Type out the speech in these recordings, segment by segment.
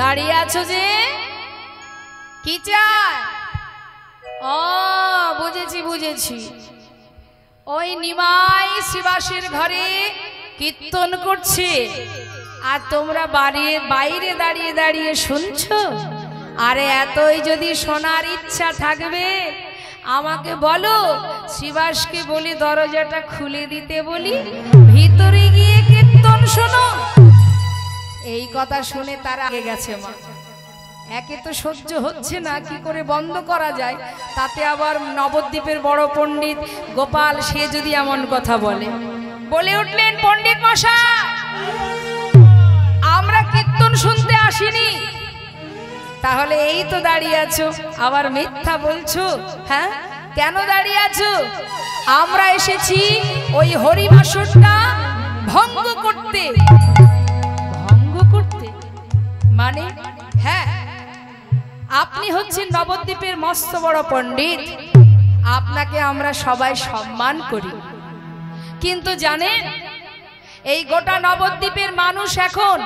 দাঁড়িয়ে আছো যে কি চাই? ও বুঝেছি বুঝেছি, ওই নিমাই শিবাসের ঘরে কীর্তন করছে আর তোমরা বাইরে দাঁড়িয়ে দাঁড়িয়ে শুনছো। আরে এতই যদি শোনার ইচ্ছা থাকবে আমাকে বলো, শিবাসকে বলি দরজাটা খুলে দিতে বলি, ভিতরে গিয়ে কীর্তন শোনো। এই কথা শুনে তারা আগে গেছে। মা একে তো সহ্য হচ্ছে না, কি করে বন্ধ করা যায়, তাতে আবার নবদ্বীপের বড় পণ্ডিত গোপাল সে যদি এমন কথা বলে উঠলেন, পণ্ডিত মশাই আমরা কীর্তন শুনতে আসিনি। তাহলে এই তো দাঁড়িয়ে আছো, আবার মিথ্যা বলছো? হ্যাঁ কেন দাঁড়িয়ে আছো? আমরা এসেছি ওই হরিবাসরটা ভঙ্গ করতে। ভঙ্গ করতে মানে? হ্যাঁ, আপনি হচ্ছেন নবদ্বীপের মস্ত বড় পণ্ডিত, আপনাকে আমরা সবাই সম্মান করি, কিন্তু জানেন এই গোটা নবদ্বীপের মানুষ এখন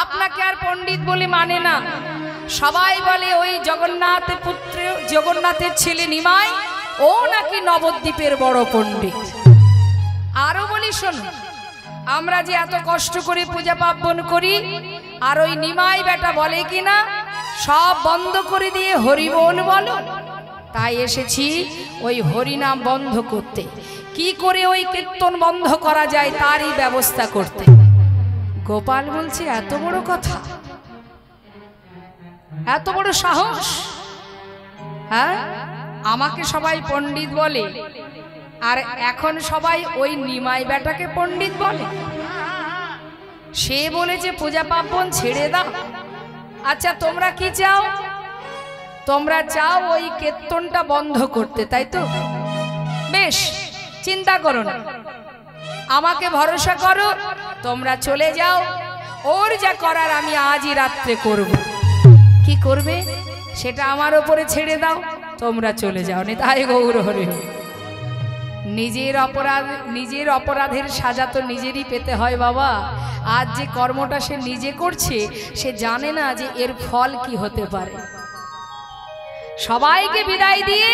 আপনাকে আর পণ্ডিত বলে মানে না। সবাই বলে ওই জগন্নাথের ছেলে নিমাই, ও নাকি নবদ্বীপের বড় পণ্ডিত। আরো বলি শোনো, আমরা যে এত কষ্ট করে পূজা পার্বণ করি, আর ওই নিমাই বেটা বলে কিনা সব বন্ধ করে দিয়ে হরি বল বলো। তাই এসেছি ওই হরিনাম বন্ধ করতে। কি করে ওই কীর্তন বন্ধ করা যায় তারই ব্যবস্থা করতে। গোপাল বলছে, এত বড় কথা, এত বড় সাহস? হ্যাঁ, আমাকে সবাই পণ্ডিত বলে, আর এখন সবাই ওই নিমাই বেটাকে পণ্ডিত বলে। সে বলেছে পূজা পার্বণ ছেড়ে দাও। আচ্ছা তোমরা কি চাও? তোমরা চাও ওই কীর্তনটা বন্ধ করতে, তাই তো? বেশ, চিন্তা করো না, আমাকে ভরসা করো, তোমরা চলে যাও, ওর যা করার আমি আজই রাত্রে করব। কি করবে সেটা আমার ওপরে ছেড়ে দাও, তোমরা চলে যাও। তাই গৌর হরি। নিজের অপরাধের সাজা তো নিজেরই পেতে হয় বাবা। আজ যে কর্মটা সে নিজে করছে, সে জানে না যে এর ফল কি হতে পারে। সবাইকে বিদায় দিয়ে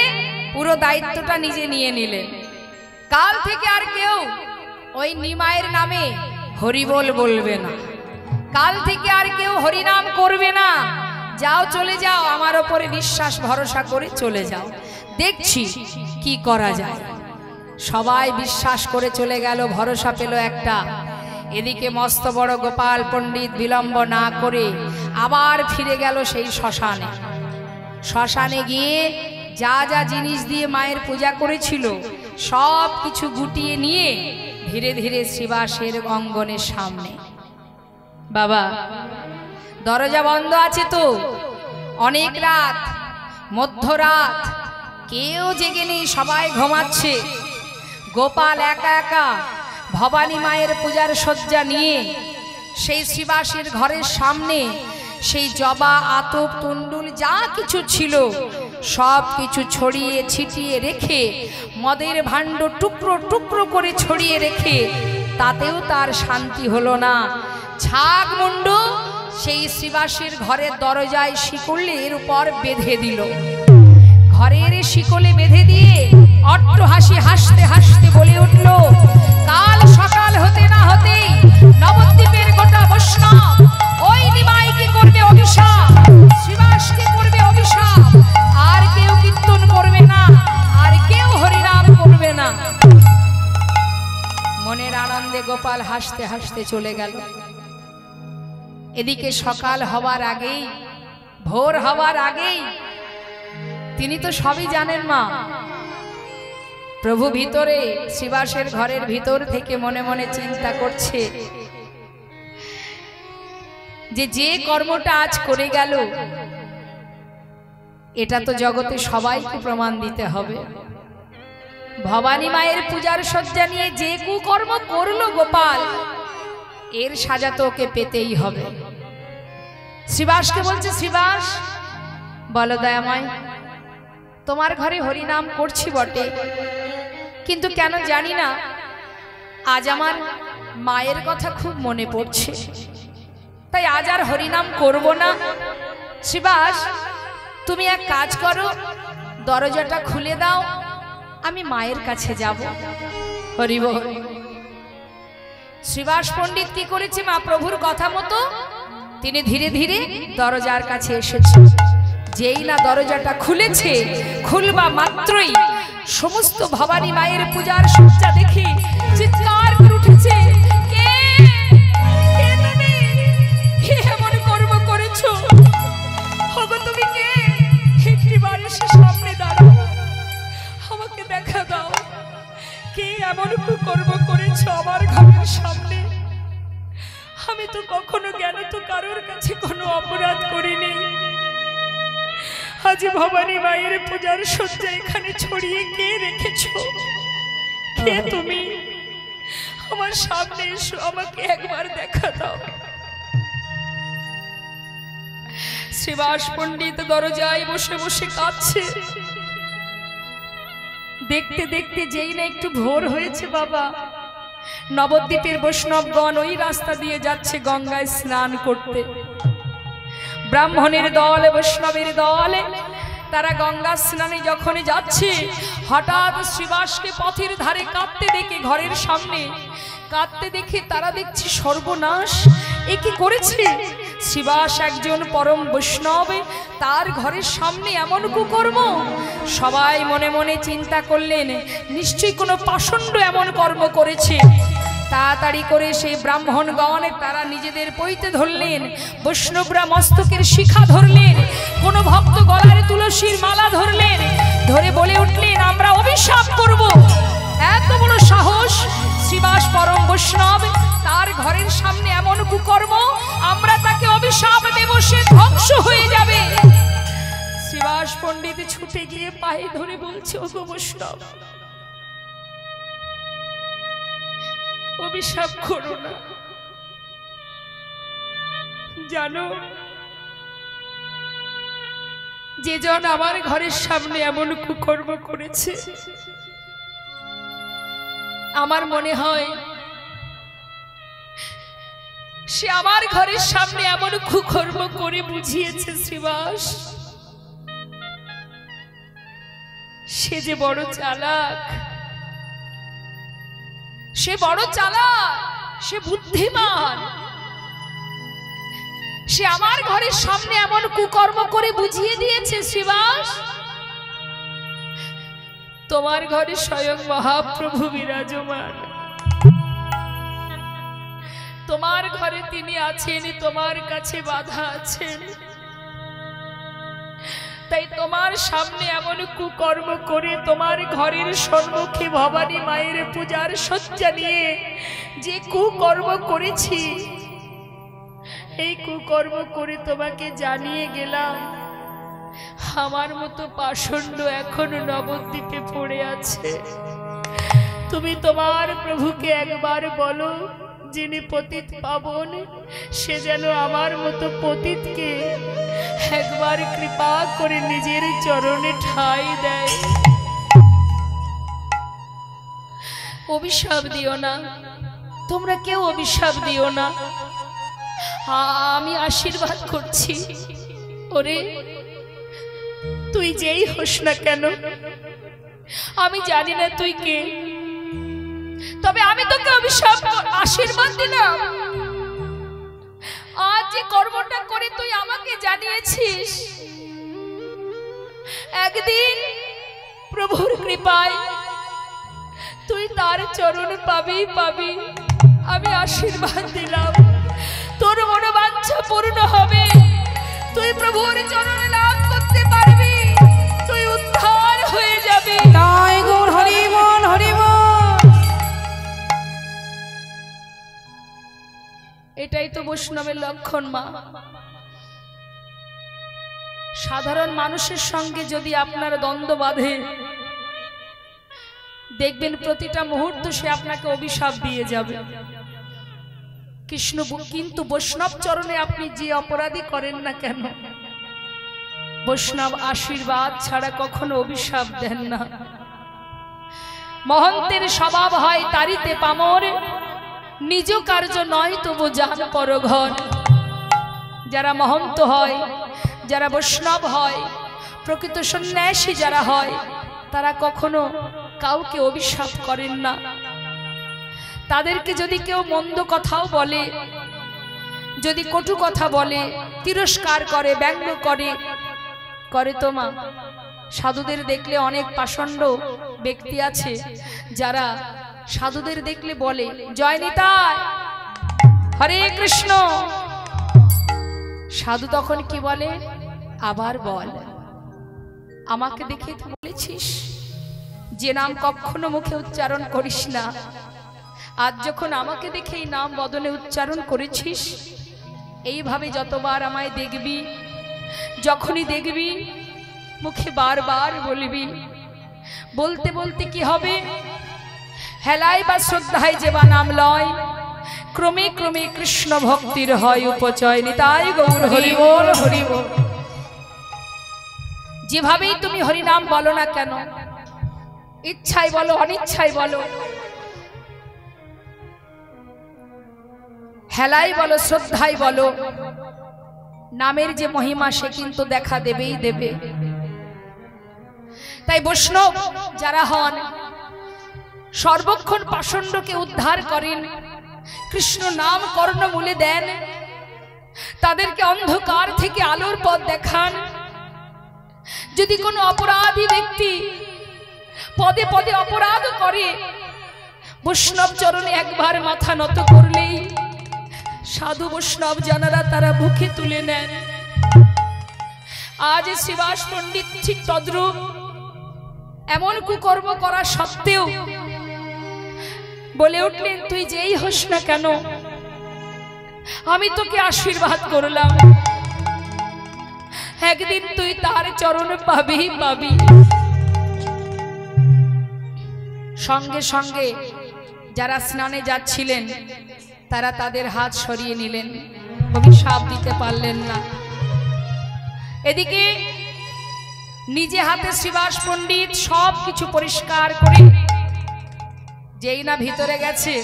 পুরো দায়িত্বটা নিজে নিয়ে নিলেন। কাল থেকে আর কেউ ওই নিমাইয়ের নামে হরিবোল বলবে না, কাল থেকে আর কেউ হরিনাম করবে না। যাও, চলে যাও, আমার ওপরে বিশ্বাস ভরসা করে চলে যাও, দেখছি কি করা যায়। সবাই বিশ্বাস করে চলে গেল, ভরসা পেল একটা। এদিকে মস্ত বড় গোপাল পণ্ডিত বিলম্ব না করে আবার ফিরে গেল সেই শ্মশানে। শ্মশানে গিয়ে যা যা জিনিস দিয়ে মায়ের পূজা করেছিল সব কিছু গুটিয়ে নিয়ে ধীরে ধীরে শিবাসের অঙ্গনের সামনে। বাবা দরজা বন্ধ আছে তো, অনেক রাত, মধ্যরাত, কেউ জেগে নেই, সবাই ঘুমাচ্ছে। গোপাল একা একা ভবানী মায়ের পূজার সজ্জা নিয়ে সেই শিবাসের ঘরের সামনে সেই জবা, আতপ, তুণ্ডুল যা কিছু ছিল সব কিছু ছড়িয়ে ছিটিয়ে রেখে, মদের ভাণ্ড টুকরো টুকরো করে ছড়িয়ে রেখে, তাতেও তার শান্তি হলো না। ছাগ মুন্ডু সেই শিবাসের ঘরের দরজায় শিকলের উপর বেঁধে দিল। ঘরের শিকলে বেঁধে দিয়ে অট্টহাসি হাসতে হাসতে বলে উঠল, কাল সকাল হতে না হতেই নবদ্বীপের গোটা বৈষ্ণব ওই নিমাইকে করবে অভিশাপ, শিবাসকে করবে অভিশাপ, আর কেউ কীর্তন করবে না, আর কেউ হরিনাম করবে না। মনের আনন্দে গোপাল হাসতে হাসতে চলে গেল। এদিকে সকাল হওয়ার আগেই, ভোর হওয়ার আগেই, তিনি তো সবই জানেন মা, প্রভু ভিতরে শিবাসের ঘরের ভিতর থেকে মনে মনে চিন্তা করছে যে কর্মটা আজ করে গেল এটা তো জগতে সবাইকে প্রমাণ দিতে হবে। ভবানী মায়ের পূজার সজ্জা নিয়ে যে কুকর্ম করলো গোপাল, এর সাজা তো ওকে পেতেই হবে। শিবাসকে বলছে, শিবাস বলো দয়াময়, তোমার ঘরে হরিনাম করছি বটে, কিন্তু কেন জানি না আজ আমার মায়ের কথা খুব মনে পড়ছে। তাই আজ আর হরিনাম করব না। শ্রীবাস, তুমি এক কাজ করো, দরজাটা খুলে দাও, আমি মায়ের কাছে যাব। হরি বল। শ্রীবাস পণ্ডিত কি করেছে, মা প্রভুর কথা মতো তিনি ধীরে ধীরে দরজার কাছে এসেছে। যেই না দরজাটা খুলেছে, খুলবা মাত্রই সমস্ত ভবানী মায়ের পূজার সজ্জা দেখে চিৎকার করে উঠেছে, কে তুমি? কে এমন কর্ম করেছো? ওগো তুমি কে? একটিবার এসে সামনে দাঁড়াও, আমাকে দেখা দাও, কে এমন কুকর্ম করেছো আমার ঘরের সামনে? আমি তো কখনো জ্ঞানত কারোর কাছে কোনো অপরাধ করিনি। আজ ভবানী মায়ের পূজার সজ্জা এখানে ছড়িয়ে কে রেখেছো? কে তুমি? আমার সামনে এসো, আমাকে একবার দেখা দাও। শ্রীবাস পণ্ডিত দরজায় বসে বসে কাঁদছে। দেখতে দেখতে যেই না একটু ভোর হয়েছে বাবা, নবদ্বীপের বৈষ্ণবগণ ওই রাস্তা দিয়ে যাচ্ছে গঙ্গায় স্নান করতে। ব্রাহ্মণের দল, বৈষ্ণবের দল, তারা গঙ্গা স্নানে যখন যাচ্ছে, হঠাৎ শ্রীবাসকে পথের ধারে কাঁদতে দেখে, ঘরের সামনে কাঁদতে দেখে তারা দেখছে সর্বনাশ, এ কি করেছে? শ্রীবাস একজন পরম বৈষ্ণব, তার ঘরের সামনে এমন কুকর্ম। সবাই মনে মনে চিন্তা করলেন, নিশ্চয়ই কোনো পাষণ্ড এমন কর্ম করেছে। তাড়াতাড়ি করে সেই ব্রাহ্মণগণ তারা নিজেদের পৈতে ধরলেন, বৈষ্ণবরা মস্তকের শিখা ধরলেন, কোন ভক্ত গলার তুলসীর মালা ধরলেন, ধরে বলে উঠলেন, আমরা অভিশাপ করব। এত বড় সাহস! শ্রীবাস পরম বৈষ্ণব, তার ঘরের সামনে এমন কুকর্ম, আমরা তাকে অভিশাপ দেব, সে ধ্বংস হয়ে যাবে। শ্রীবাস পণ্ডিত ছুটে গিয়ে পায়ে ধরে বলছে, ওগো বৈষ্ণব, অভিশাপ করো না। জানো, যে জন আমার ঘরের সামনে এমন কুকর্ম করেছে, আমার মনে হয় সে আমার ঘরের সামনে এমন কুকর্ম করে বুঝিয়েছে শ্রীবাস, সে যে বড় চালাক, সে বড় চালাক, সে বুদ্ধিমান। সে আমার ঘরের সামনে এমন কুকর্ম করে বুঝিয়ে দিয়েছে শ্রীবাস, তোমার ঘরে স্বয়ং মহাপ্রভু বিরাজমান, তোমার ঘরে তিনি আছেন, তোমার কাছে বাধা আছেন, তাই তোমার সামনে এমন কুকর্ম করে তোমার ঘরের সম্মুখে ভবানী মায়ের পূজার সজ্জা নিয়ে যে কুকর্ম করেছি, এই কুকর্ম করে তোমাকে জানিয়ে গেলাম। আমার মতো পাষণ্ড এখনো নবদ্বীপে পড়ে আছে। তুমি তোমার প্রভুকে একবার বলো, যিনি পতিত পাবন, সে যেন আমার মতো পতিতকে একবার কৃপা করে নিজের চরণে ঠাঁই দেয়। অভিশাপ দিও না, তোমরা কেউ অভিশাপ দিও না, আমি আশীর্বাদ করছি। ওরে, তুই যেই হোস না কেন, আমি জানি না তুই কে, তবে আমি তোকে অভিশাপ আশীর্বাদ দিলাম। আজ যে কর্মটা করে তুই আমাকে জানিয়েছিস, একদিন প্রভুর কৃপায় তুই তার চরণ পাবি পাবি। আমি আশীর্বাদ দিলাম, তোর মনোবাঞ্ছা পূর্ণ হবে, তুই প্রভুর চরণে লাভ করতে পারবি, তুই উদ্ধার হয়ে যাবি। জয় গৌর হরি বল, হরি বল। এটাই তো বৈষ্ণবের লক্ষণ মা। সাধারণ মানুষের সঙ্গে যদি আপনার দ্বন্দ্ব বাঁধে, দেখবেন প্রতিটা মুহূর্ত সে আপনাকে অভিশাপ দিয়ে যাবে। কৃষ্ণ কিন্তু বৈষ্ণব চরণে আপনি যে অপরাধী করেন না কেন, বৈষ্ণব আশীর্বাদ ছাড়া কখনো অভিশাপ দেন না। মহন্তের স্বভাব হয় তারিতে পামর, নিজ কার্য নয় তবু জান পরঘর। যারা মহন্ত হয়, যারা বৈষ্ণব হয়, প্রকৃত সন্ন্যাসী যারা হয়, তারা কখনো কাউকে অভিশাপ করেন না। তাদেরকে যদি কেউ মন্দ কথাও বলে, যদি কটু কথা বলে, তিরস্কার করে, ব্যঙ্গ করে তো মা। সাধুদের দেখলে অনেক পাষণ্ড ব্যক্তি আছে যারা সাধুদের দেখলে বলে জয় নিতাই, হরে কৃষ্ণ। সাধু তখন কি বলে, আবার বল, আমাকে দেখে তো বলেছিস যে নাম কখনো মুখে উচ্চারণ করিস না, আজ যখন আমাকে দেখে এই নাম বদলে উচ্চারণ করেছিস, এইভাবে যতবার আমায় দেখবি, যখনই দেখবি মুখে বারবার বলবি। বলতে বলতে কি হবে, হেলায় বা শ্রদ্ধায় যে বা নাম লয়, ক্রমে ক্রমে কৃষ্ণ ভক্তির হয় উপচয়। নিতাই গৌর হরি বল, হরি বল। যেভাবেই তুমি হরিনাম বলো না কেন, ইচ্ছায় বলো অনিচ্ছায় বলো, হেলাই বলো শ্রদ্ধায় বলো, নামের যে মহিমা সে কিন্তু দেখা দেবেই দেবে। তাই বৈষ্ণব যারা হন সর্বক্ষণ পাষণ্ডকে উদ্ধার করেন, কৃষ্ণ নাম কর্ণমূলে দেন, তাদেরকে অন্ধকার থেকে আলোর পথ দেখান। যদি কোনো অপরাধী ব্যক্তি পদে পদে অপরাধ করে, বৈষ্ণব চরণে একবার মাথা নত করলেই সাধু বৈষ্ণব জানারা তারা মুখে তুলে নেন। আজ শ্রীবাস পণ্ডিত ঠিক তদ্রূপ, এমন কুকর্ম করা সত্ত্বেও বলে উঠলেন, তুই যেই হোস না কেন আমি তোকে আশীর্বাদ করলাম, একদিন তুই তার চরণ পাবি পাবি। সঙ্গে সঙ্গে যারা স্নানে যাচ্ছিলেন তারা তাদের হাত সরিয়ে নিলেন, অভিশাপ দিতে পারলেন না। এদিকে নিজে হাতে শ্রীবাস পণ্ডিত সব কিছু পরিষ্কার করে যেই না ভিতরে গেছে,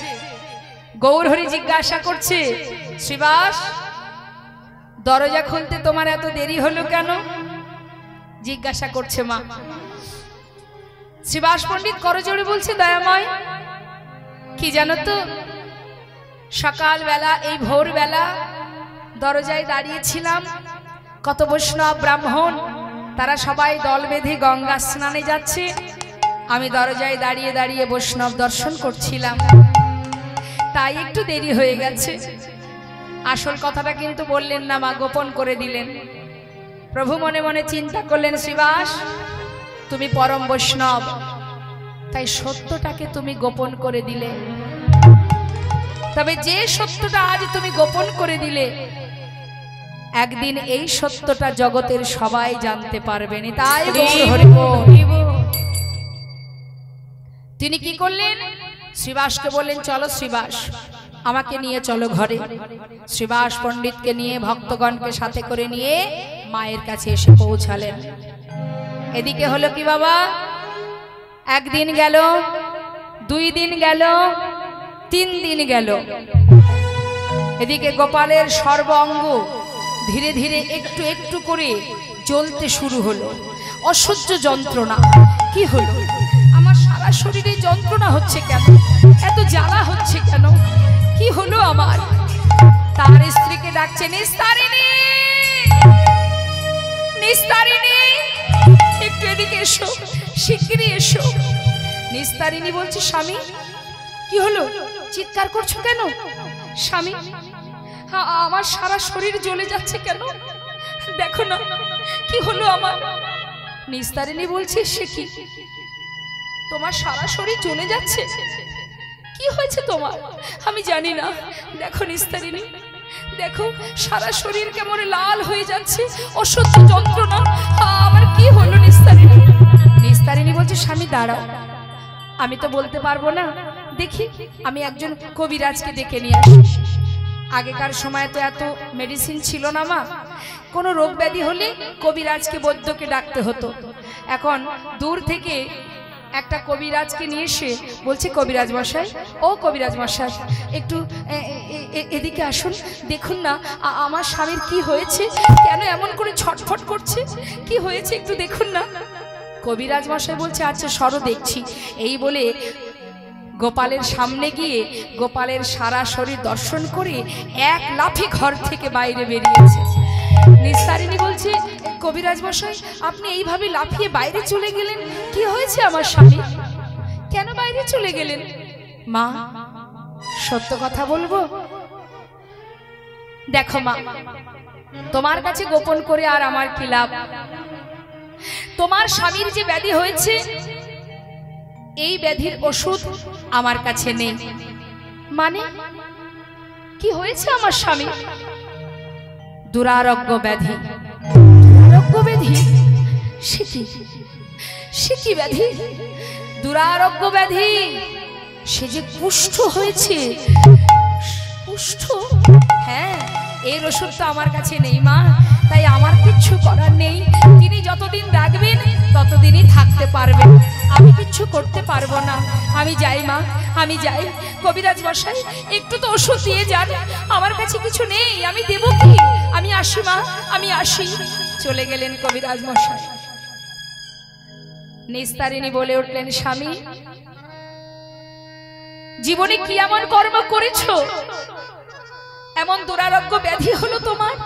গৌরহরি জিজ্ঞাসা করছে, শ্রীবাস দরজা খুলতে তোমার এত দেরি হলো কেন? জিজ্ঞাসা করছে মা। শ্রীবাস পণ্ডিত করজোড়ে বলছে, দয়াময় কি জানো তো, সকালবেলা এই ভোরবেলা দরজায় দাঁড়িয়েছিলাম, কত বৈষ্ণব ব্রাহ্মণ তারা সবাই দল বেঁধে গঙ্গা স্নানে যাচ্ছে, আমি দরজায় দাঁড়িয়ে দাঁড়িয়ে বৈষ্ণব দর্শন করছিলাম, তাই একটু দেরি হয়ে গেছে। আসল কথাটা কিন্তু বললেন না মা, গোপন করে দিলেন। প্রভু মনে মনে চিন্তা করলেন, শ্রীবাস তুমি পরম বৈষ্ণব, তাই সত্যটাকে তুমি গোপন করে দিলে। তবে যে সত্যটা আজ তুমি গোপন করে দিলে, একদিন এই সত্যটা জগতের সবাই জানতে পারবেন। তাই তিনি কি করলেন, শ্রীবাসকে বললেন, চলো শ্রীবাস আমাকে নিয়ে চলো ঘরে। শ্রীবাস পণ্ডিতকে নিয়ে ভক্তগণকে সাথে করে নিয়ে মায়ের কাছে এসে পৌঁছালেন। এদিকে হলো কি বাবা, একদিন গেল, 2 দিন গেল, 3 দিন গেল। এদিকে গোপালের সর্ব অঙ্গ ধীরে ধীরে একটু একটু করে জ্বলতে শুরু হলো। অসহ্য যন্ত্রণা। কি হলো, আমার সারা শরীরে যন্ত্রণা হচ্ছে কেন, এত জ্বালা হচ্ছে কেন, কি হলো আমার? তার স্ত্রীকে ডাকছে, নিস্তারিণী, নিস্তারিণী একটু এদিকে এসো, শিগগিরই এসো। নিস্তারিণী বলছে, স্বামী কি হলো, চিৎকার করছো কেন? স্বামী আমার সারা শরীর জ্বলে যাচ্ছে কেন, দেখো না কি হলো আমার। নিস্তারিণী বলছে, সে কি, তোমার সারা শরীর জ্বলে যাচ্ছে, কি হয়েছে তোমার? আমি জানি না, দেখো নিস্তারিণী, দেখো সারা শরীর কেমন লাল হয়ে যাচ্ছে, অসহ্য যন্ত্রণা, আমার কি হলো নিস্তারিণী? নিস্তারিণী বলছে, স্বামী দাঁড়াও, আমি তো বলতে পারবো না, দেখি আমি একজন কবিরাজকে ডেকে নিয়ে আসি। আগেকার সময় তো এত মেডিসিন ছিল না মা, কোনো রোগ ব্যাধি হলে কবিরাজকে বৈদ্যকে ডাকতে হতো। এখন দূর থেকে একটা কবিরাজকে নিয়ে এসে বলছে, কবিরাজ মশাই, ও কবিরাজ মশাই, একটু এদিকে আসুন, দেখুন না আমার স্বামীর কি হয়েছে, কেন এমন করে ছটফট করছে, কি হয়েছে একটু দেখুন না। কবিরাজ মশাই বলছে, আচ্ছা সরো দেখছি। এই বলে গোপালের সামনে গিয়ে গোপালের সারা শরীর দর্শন করে এক লাফে ঘর থেকে বাইরে বেরিয়েছে। নিস্তারিণী বলছে, কবিরাজ মশাই, আপনি এইভাবে লাফিয়ে বাইরে চলে গেলেন, কি হয়েছে আমার স্বামী, কেন বাইরে চলে গেলেন? মা, সত্য কথা বলবো? দেখো মা, তোমার কাছে গোপন করে আর আমার কি লাভ? তোমার স্বামীর যে ব্যাধি হয়েছে, এই ব্যাধির ওষুধ আমার কাছে নেই। মানে কি হয়েছে আমার স্বামী? দুরারোগ্য ব্যাধি। দুরারোগ্য ব্যাধি? সে কি ব্যাধি? দুরারোগ্য ব্যাধি, সে যে কুষ্ঠ হয়েছে। কুষ্ঠ? হ্যাঁ, এর ওষুধ তো আমার কাছে নেই মা, তাই আমার কিচ্ছু করার নেই। তিনি যতদিন রাখবেন ততদিনই থাকতে পারবেন, আমি কিচ্ছু করতে পারবো না। আমি যাই মা, আমি যাই। কবিরাজ মশাই, একটু তো ওষুধ দিয়ে যান, আমার কাছে কিছু নেই, আমি দেবো কি? আমি আসি মা, আমি আসি। চলে গেলেন কবিরাজ মশাই। নিস্তারিণী বলে উঠলেন, স্বামী, জীবনে কি এমন কর্ম করেছো, এমন দুরারোগ্য ব্যাধি হলো তোমার?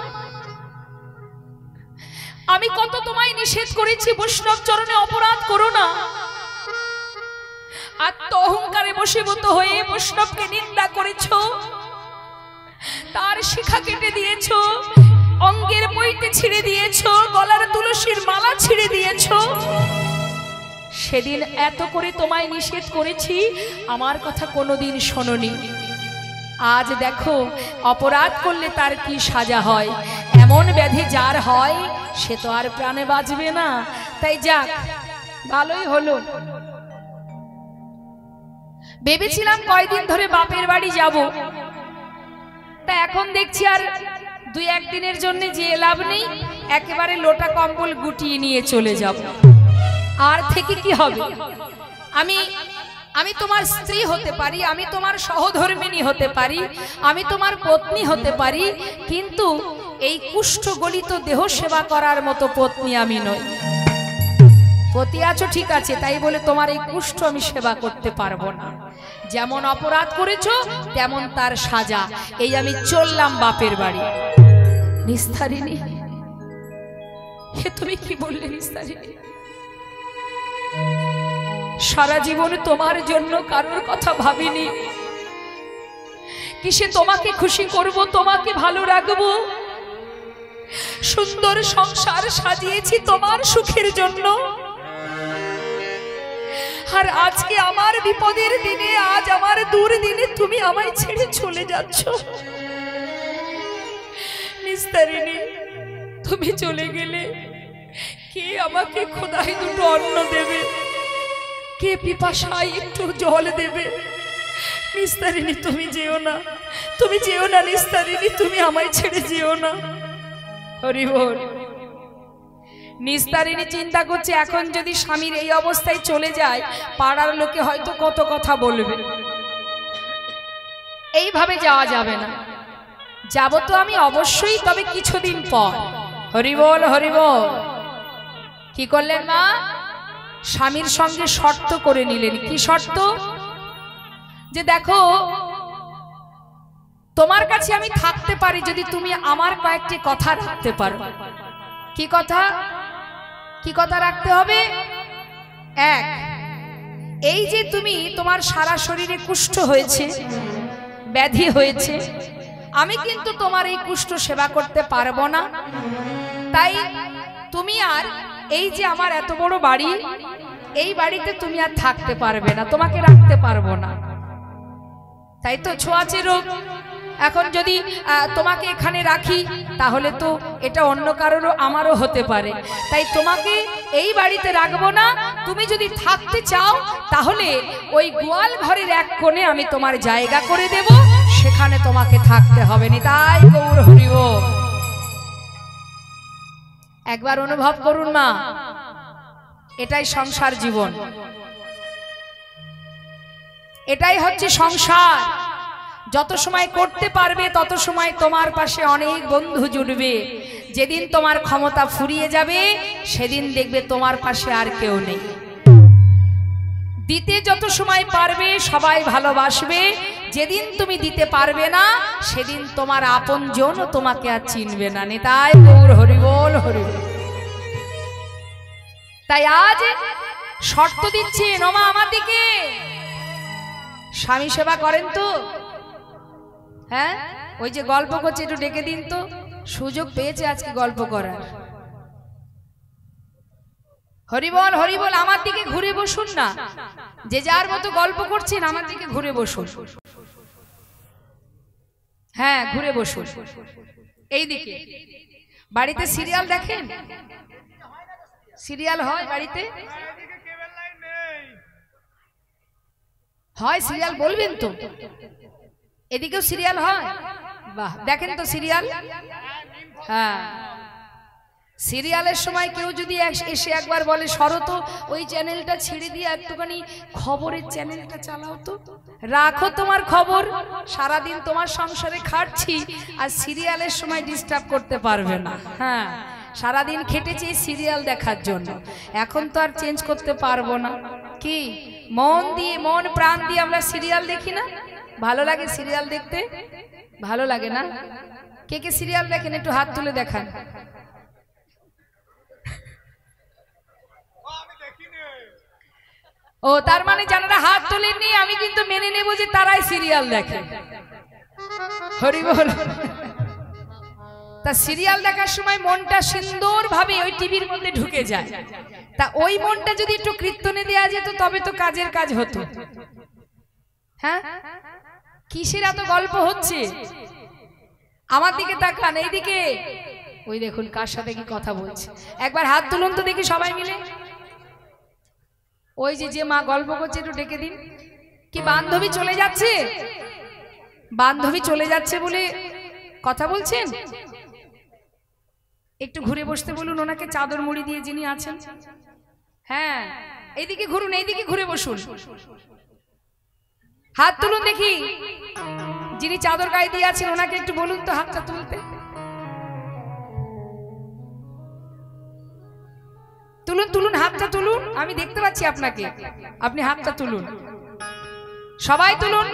আমি কত তোমায় নিষেধ করেছি, বৈষ্ণব চরণে অপরাধ করো না। আত্ম অহংকারে বশীভূত হয়ে বৈষ্ণবকে নিন্দা করেছো, তার শিখা কেটে দিয়েছো, অঙ্গের পৈতে ছিঁড়ে দিয়েছো, গলার তুলসীর মালা ছিঁড়ে দিয়েছো। সেদিন এত করে তোমায় নিষেধ করেছি, আমার কথা কোনোদিন শোনোনি। আজ দেখো অপরাধ করলে তার কি সাজা হয়। এমন ব্যাধি যার হয় সে তো আর প্রাণে বাঁচবে না। তাই যাক, ভালোই হলো। ভেবেছিলাম কয়দিন ধরে বাপের বাড়ি যাব, তা এখন দেখছি আর দুই একদিনের জন্য যে লাভ নেই, একেবারে লোটা কম্বল গুটিয়ে নিয়ে চলে যাব। আর থেকে কি হবে? আমি তোমার স্ত্রী হতে পারি, আমি তোমার সহধর্মিণী হতে পারি, আমি তোমার পত্নী হতে পারি, কিন্তু এই কুষ্ঠ গলিত দেহ সেবা করার মতো পত্নী আমি নই। পতি আছো ঠিক আছে, তাই বলে তোমার এই কুষ্ঠ আমি সেবা করতে পারবো না। যেমন অপরাধ করেছো তেমন তার সাজা। এই আমি চললাম বাপের বাড়ি। নিস্তারিণী, হে তুমি কি বললে নিস্তারিণী? সারা জীবনে তোমার জন্য কারোর কথা ভাবিনি, কিসে তোমাকে খুশি করব, তোমাকে ভালো রাখবো। সুন্দর সংসার সাজিয়েছি তোমার সুখের জন্য, আর আজকে আমার বিপদের দিনে, আজ আমার দুর্দিনে তুমি আমায় ছেড়ে চলে যাচ্ছ। নিস্তারিণী, তুমি চলে গেলে কে আমাকে খোদায় দুটো অন্ন দেবে, কে পিপাসায় একটু জল দেবে? নিস্তারিণী, তুমি যেও না, তুমি যেও না নিস্তারিণী, তুমি আমায় ছেড়ে যেও না। হরি বল। নিস্তারিণী চিন্তা করছে, এখন যদি স্বামীর এই অবস্থায় চলে যায়, পাড়ার লোকে হয়তো কত কথা বলবে। এইভাবে যাওয়া যাবে না, যাব তো আমি অবশ্যই, তবে কিছুদিন পর। হরি বল, হরি বল। কি করলেন মা? স্বামীর সঙ্গে শর্ত করে নিলেন। কি শর্ত? যে দেখো, তোমার কাছে আমি থাকতে পারি যদি তুমি আমার কয়েকটি কথা রাখতে পারো। কি কথা? কি কথা রাখতে হবে? এক, এই যে তুমি, তোমার সারা শরীরে কুষ্ঠ হয়েছে, ব্যাধি হয়েছে, আমি কিন্তু তোমার এই কুষ্ঠ সেবা করতে পারবো না। তাই তুমি আর এই যে আমার এত বড় বাড়ি, এই বাড়িতে তুমি আর থাকতে পারবে না, তোমাকে রাখতে পারবো না। তাই তো, ছোঁয়াচে রোগ। এখন যদি তোমাকে এখানে রাখি, তাহলে তো এটা অন্য কারোরও, আমারও হতে পারে। তাই তোমাকে এই বাড়িতে রাখবো না। তুমি যদি থাকতে চাও, তাহলে ওই গোয়াল ঘরের এক কোণে আমি তোমার জায়গা করে দেব, সেখানে তোমাকে থাকতে হবে না। তাই গৌর হরি বল। একবার অনুভব করুন মা, এটাই সংসার জীবন। এটাই হচ্ছে সংসার। যত সময় করতে পারবে তত সময় তোমার পাশে অনেক বন্ধু জুটবে। যেদিন তোমার ক্ষমতা ফুরিয়ে যাবে সেদিন দেখবে তোমার পাশে আর কেউ নেই। দিতে যত সময় পারবে সবাই ভালোবাসবে, যেদিন তুমি দিতে পারবে না সেদিন তোমার আপনজন তোমাকে আর চিনবে না। নিতাই গৌর হরি বল হরি বল। তাই আজ শর্ত দিচ্ছি নোমা আমার দিকে, স্বামী সেবা করেন তো? হ্যাঁ, ওই যে গল্প করছে একটু ডেকে দিন তো, সুযোগ পেয়েছে আজকে গল্প করার। হরিবল হরিবল, আমার দিকে ঘুরে বসুন না, যে যার মতো গল্প করছেন আমার দিকে ঘুরে বসুন। হ্যাঁ, ঘুরে বসুন এই দিকে। বাড়িতে সিরিয়াল দেখেন? সিরিয়াল হয় বাড়িতে? হয় সিরিয়াল, বলবেন তো? এদিকেও সিরিয়াল হয়? বাহ, দেখেন তো সিরিয়াল? হ্যাঁ, সিরিয়ালের সময় কেউ যদি এসে একবার বলে সরো তো ওই চ্যানেলটা ছেড়ে দিয়ে একটুখানি খবরের চ্যানেলটা চালাও তো, রাখো তোমার খবর, সারাদিন তোমার সংসারে খাটছি আর সিরিয়ালের সময় ডিস্টার্ব করতে পারবে না। হ্যাঁ, সারাদিন খেটেছি সিরিয়াল দেখার জন্য, এখন তো আর চেঞ্জ করতে পারবো না। কি মন দিয়ে মন প্রাণ দিয়ে আমরা সিরিয়াল দেখি না? ভালো লাগে সিরিয়াল দেখতে? ভালো লাগে না? কে কে সিরিয়াল দেখেন একটু হাত তুলে দেখান। ও, তার মানে যারা হাত তোলেননি আমি কিন্তু মেনে নেব যে তারাই সিরিয়াল দেখে। হরি বল। তা সিরিয়াল দেখার সময় মনটা সুন্দরভাবে ওই টিভির মধ্যে ঢুকে যায়। তা ওই মনটা যদি একটু কীর্তনে দেওয়া যেত তবে তো কাজের কাজ হতো। হ্যাঁ, কিসের এত গল্প হচ্ছে? আমার দিকে তাকান, এইদিকে। ওই দেখুন কার সাথে কি কথা বলছে, একবার হাত তুলুন তো দেখি সবাই মিলে। ওই যে মা গল্প করছে একটু ডেকে দিন। কি বান্ধবী চলে যাচ্ছে? বান্ধবী চলে যাচ্ছে বলে কথা বলছেন? একটু ঘুরে বসতে বলুন ওনাকে, চাদর মুড়ি দিয়ে যিনি আছেন। হ্যাঁ, এইদিকে ঘুরুন, এইদিকে ঘুরে বসুন, হাত তুলুন দেখি। যিনি চাদর গায়ে দিয়ে আছেন ওনাকে একটু বলুন তো হাতটা তুলতে। তুলুন তুলুন, হাতটা তুলুন, আমি দেখতে পাচ্ছি আপনাকে, আপনি হাতটা তুলুন, সবাই তুলুন।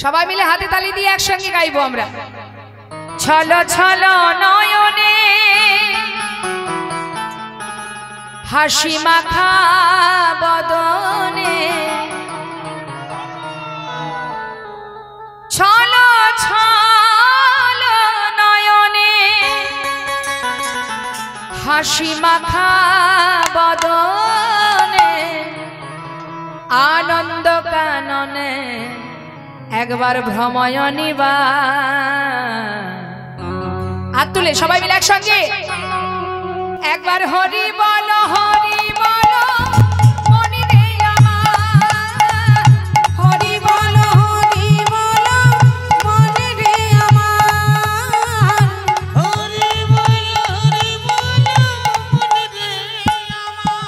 সবাই মিলে হাতে তালি দিয়ে একসঙ্গে গাইবো আমরা। ছলো ছলো নয়নে হাসি মাখা বদনে, ছলো ছলো নয়নে হাসি মাখা বদনে, আনন্দ কাননে একবার ভ্রময় নিবা। হাত তুলে সবাই মিলে একসঙ্গে একবার হরি বলো হরি বলো মনি রে আমার, হরি বলো হরি বলো মনি রে আমার, হরি বলো মনি রে আমার।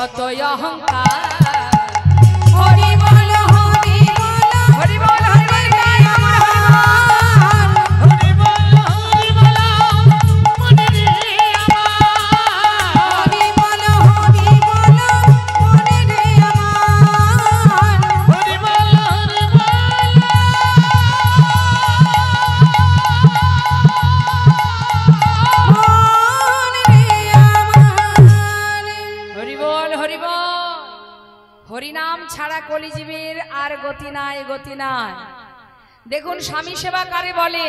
কত অহংকার। হরি বল হরি বল হরি বল হরি বল গাই আমার হরি বল হরি বল মনে রে আমার হরি বল হরি বল মনে রে আমার হরি বল হরি বল হরি বল হরি বল। হরিনাম ছাড়া কলিজীবের আর গতি নাই, গতি নাই। দেখুন স্বামী সেবা কারে বলে,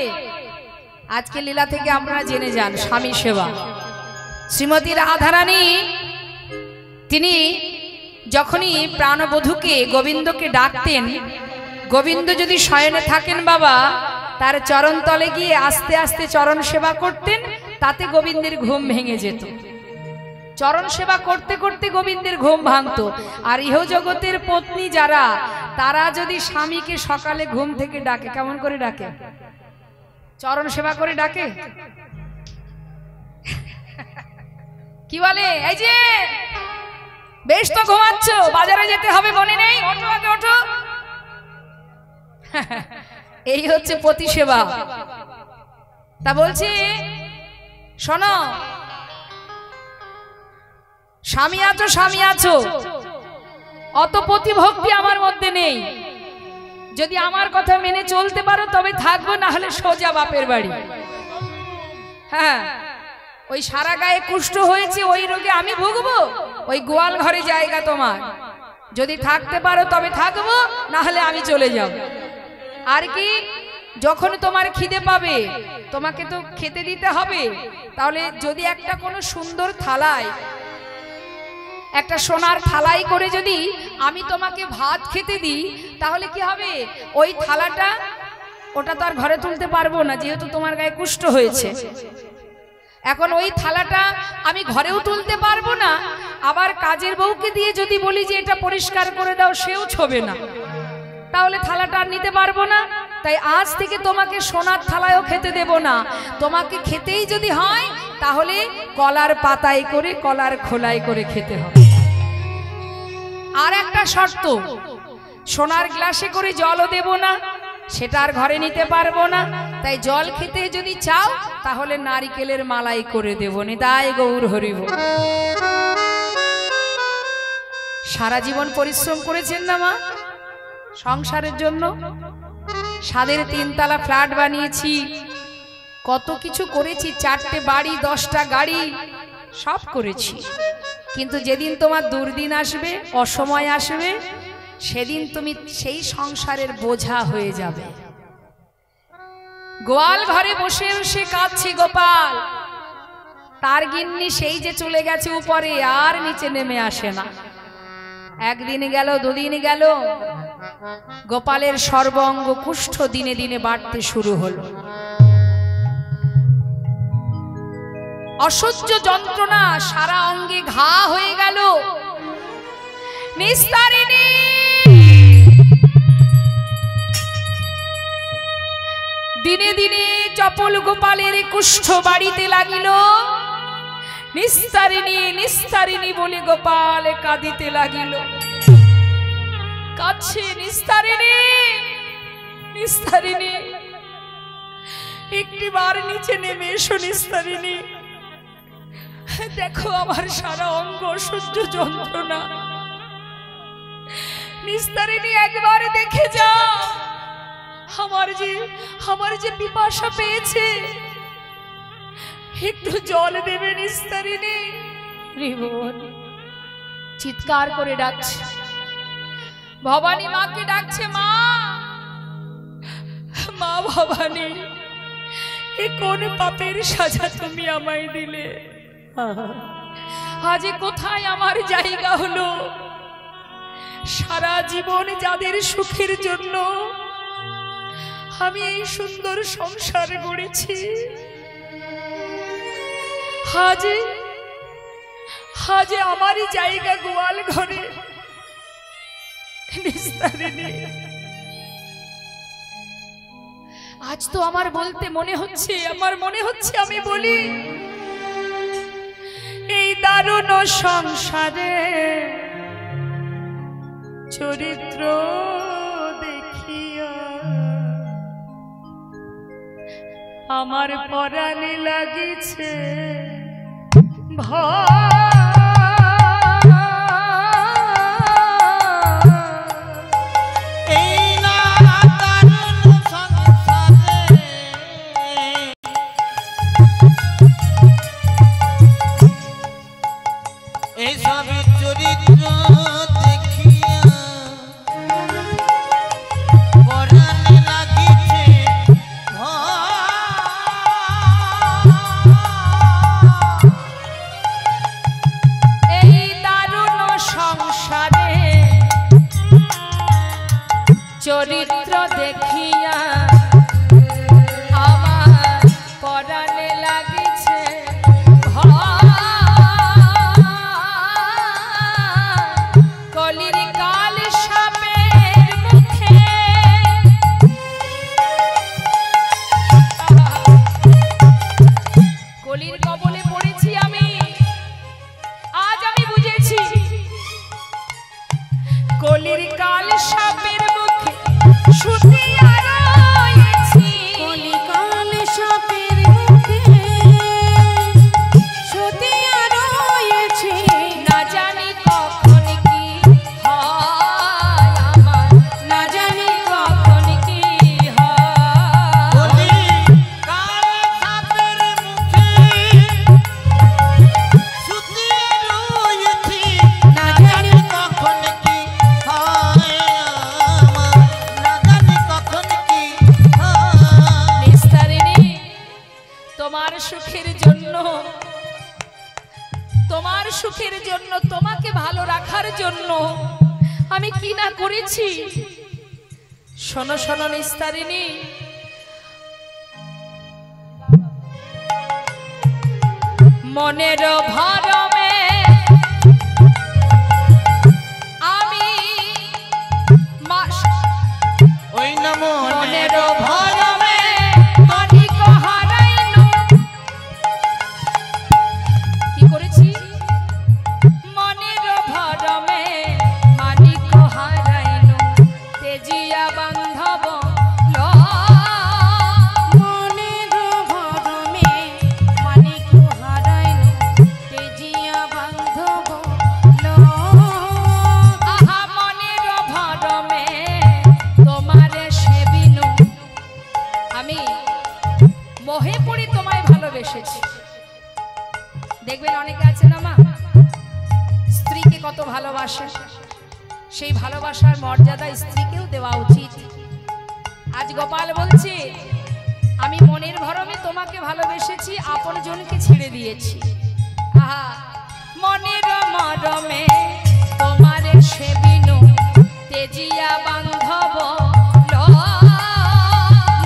আজকে লীলা থেকে আপনারা জেনে যান স্বামী সেবা। শ্রীমতী রাধারানী তিনি যখনই প্রাণবধূকে গোবিন্দকে ডাকতেন, গোবিন্দ যদি শয়নে থাকেন বাবা, তার চরণ তলে গিয়ে আস্তে আস্তে চরণ সেবা করতেন, তাতে গোবিন্দের ঘুম ভেঙে যেত। চরণ সেবা করতে করতে গোবিন্দের ঘুম ভাঙতো। আর ইহ জগতের পত্নী যারা, তারা যদি স্বামীকে সকালে ঘুম থেকে ডাকে, কেমন করে ডাকে? চরণ সেবা করে ডাকে। কি বলে, এই যে বেশ তো ঘুমাচ্ছ, বাজারে যেতে হবে মনে নেই, ওঠো আগে ওঠো। এই হচ্ছে পতি সেবা। তা বলছি শোনো, স্বামী আছো স্বামী আছো, অত প্রতিভক্তি আমার মধ্যে নেই। যদি আমার কথা মেনে চলতে পারো তবে থাকবো, না হলে সোজা বাপের বাড়ি। হ্যাঁ, ওই সারা গায়ে কুষ্ঠ হয়েছে, ওই রোগে আমি ভুগবো, ওই গোয়াল ঘরে জায়গা তোমার। যদি থাকতে পারো তবে থাকবো, না হলে আমি চলে যাব। আর কি, যখন তোমার খিদে পাবে তোমাকে তো খেতে দিতে হবে। তাহলে যদি একটা কোনো সুন্দর থালায়, একটা সোনার থালাই করে যদি আমি তোমাকে ভাত খেতে দিই, তাহলে কি হবে, ওই থালাটা ওটা তো আর ঘরে তুলতে পারবো না, যেহেতু তোমার গায়ে কুষ্ঠ হয়েছে। এখন ওই থালাটা আমি ঘরেও তুলতে পারবো না, আবার কাজের বউকে দিয়ে যদি বলি যে এটা পরিষ্কার করে দাও, সেও ছোবে না, তাহলে থালাটা আর নিতে পারবো না। তাই আজ থেকে তোমাকে সোনার থালায়ও খেতে দেব না। তোমাকে খেতেই যদি হয় তাহলে কলার পাতায় করে, কলার খোলায় করে খেতে হবে। আর একটা শর্ত, সোনার গ্লাসে করে জলও দেব না, সেটা আর ঘরে নিতে পারবো না। তাই জল খেতে যদি চাও তাহলে নারিকেলের মালাই করে দেব। নিতাই গৌর হরি বল। সারা জীবন পরিশ্রম করেছেন না মা সংসারের জন্য, সাদের 3 তলা ফ্ল্যাট বানিয়েছি, কত কিছু করেছি, 4টে বাড়ি, 10টা গাড়ি, সব করেছি। কিন্তু যেদিন তোমার দুর্দিন আসবে, অসময় আসবে, সেদিন তুমি সেই সংসারের বোঝা হয়ে যাবে। গোয়াল ঘরে বসে বসে কাঁদছে গোপাল, তার গিন্নি সেই যে চলে গেছে উপরে, আর নিচে নেমে আসে না। একদিন গেল, দুদিন গেল, গোপালের সর্বাঙ্গ কুষ্ঠ দিনে দিনে বাড়তে শুরু হলো। অসহ্য যন্ত্রণা, সারা অঙ্গে ঘা হয়ে গেল। নিস্তারিণী, দিনে দিনে চপল গোপালের কুষ্ঠ বাড়িতে লাগিল। নিস্তারিণী নিস্তারিণী বলে গোপাল কাঁদিতে লাগিল। কাছে নিস্তারিণী, নিস্তারিণী, একটিবার নিচে নেমে এসো নিস্তারিণী। দেখো আমার সারা অঙ্গ অসহ্য যন্ত্রণা। নিস্তারিণী, একবার দেখে যাও, আমার যে পিপাসা পেয়েছে, একটু জল দেবে নিস্তারিণী। রিবন চিৎকার করে ডাকছে, ভবানী মাকে ডাকছে, মা মা ভবানী, এ কোন পাপের সাজা তুমি আমায় দিলে? আজ কোথায় আমার জায়গা হলো? সারা জীবন যাদের সুখের জন্য আমি এই সুন্দর সংসার গড়েছি, আজ আমারই জায়গা গোয়াল ঘরে। আজ তো আমার মনে হচ্ছে আমি বলি, এই দ্বার দারুণ সংসারে চরিত্র দেখিয়া আমার পরাণে লাগিছে ভয়। চরিত্র দেখিয়া আমার পরাণে লাগিছে কলির কাল সাপের মুখে কলির কবলে পড়েছি আমি। আজ আমি বুঝেছি কলির কাল সাপের মুখে শুতিয়া রয়েছি। কলিকাল সাপের মুখে শুতিয়া রয়েছি। না জানি কখন কি হয় আমার, না জানি কখন কি হয়। কলিকাল সাপের মুখে শুতিয়া রয়েছি। না জানি কখন কি হয় আমার, না জানি কখন কি হয়। নিস্তারিণী, তোমার সুখের জন্য, তোমার সুখের জন্য, তোমাকে ভালো রাখার জন্য আমি কি না করেছি। শোনো শোনো নিস্তারিণী, মনের ভরমে আমি ওই না মনের ভরমে মানিক হারাইনু। কি করেছি? মনের ভরমে মানিক হারাইনু, তেজিয়া বান্ধব মনের ভরমে মানিক হারাইনু, তেজিয়া বান্ধব আহা মনের ভরমে তোমারে সেবিনু। আমি মোহে পড়ি তোমায় ভালোবেসেছি। দেখবেন অনেকে আছে না মা, স্ত্রীকে কত ভালোবাসে, সেই ভালোবাসার মর্যাদা স্ত্রীকেও দেওয়া উচিত। আজ গোপাল বলছে আমি মনের ভরমে তোমাকে ভালোবেসেছি, আপন জনকে ছেড়ে দিয়েছি। আহা মনের মরমে তোমারে সেবিনু, তেজিয়া বান্ধব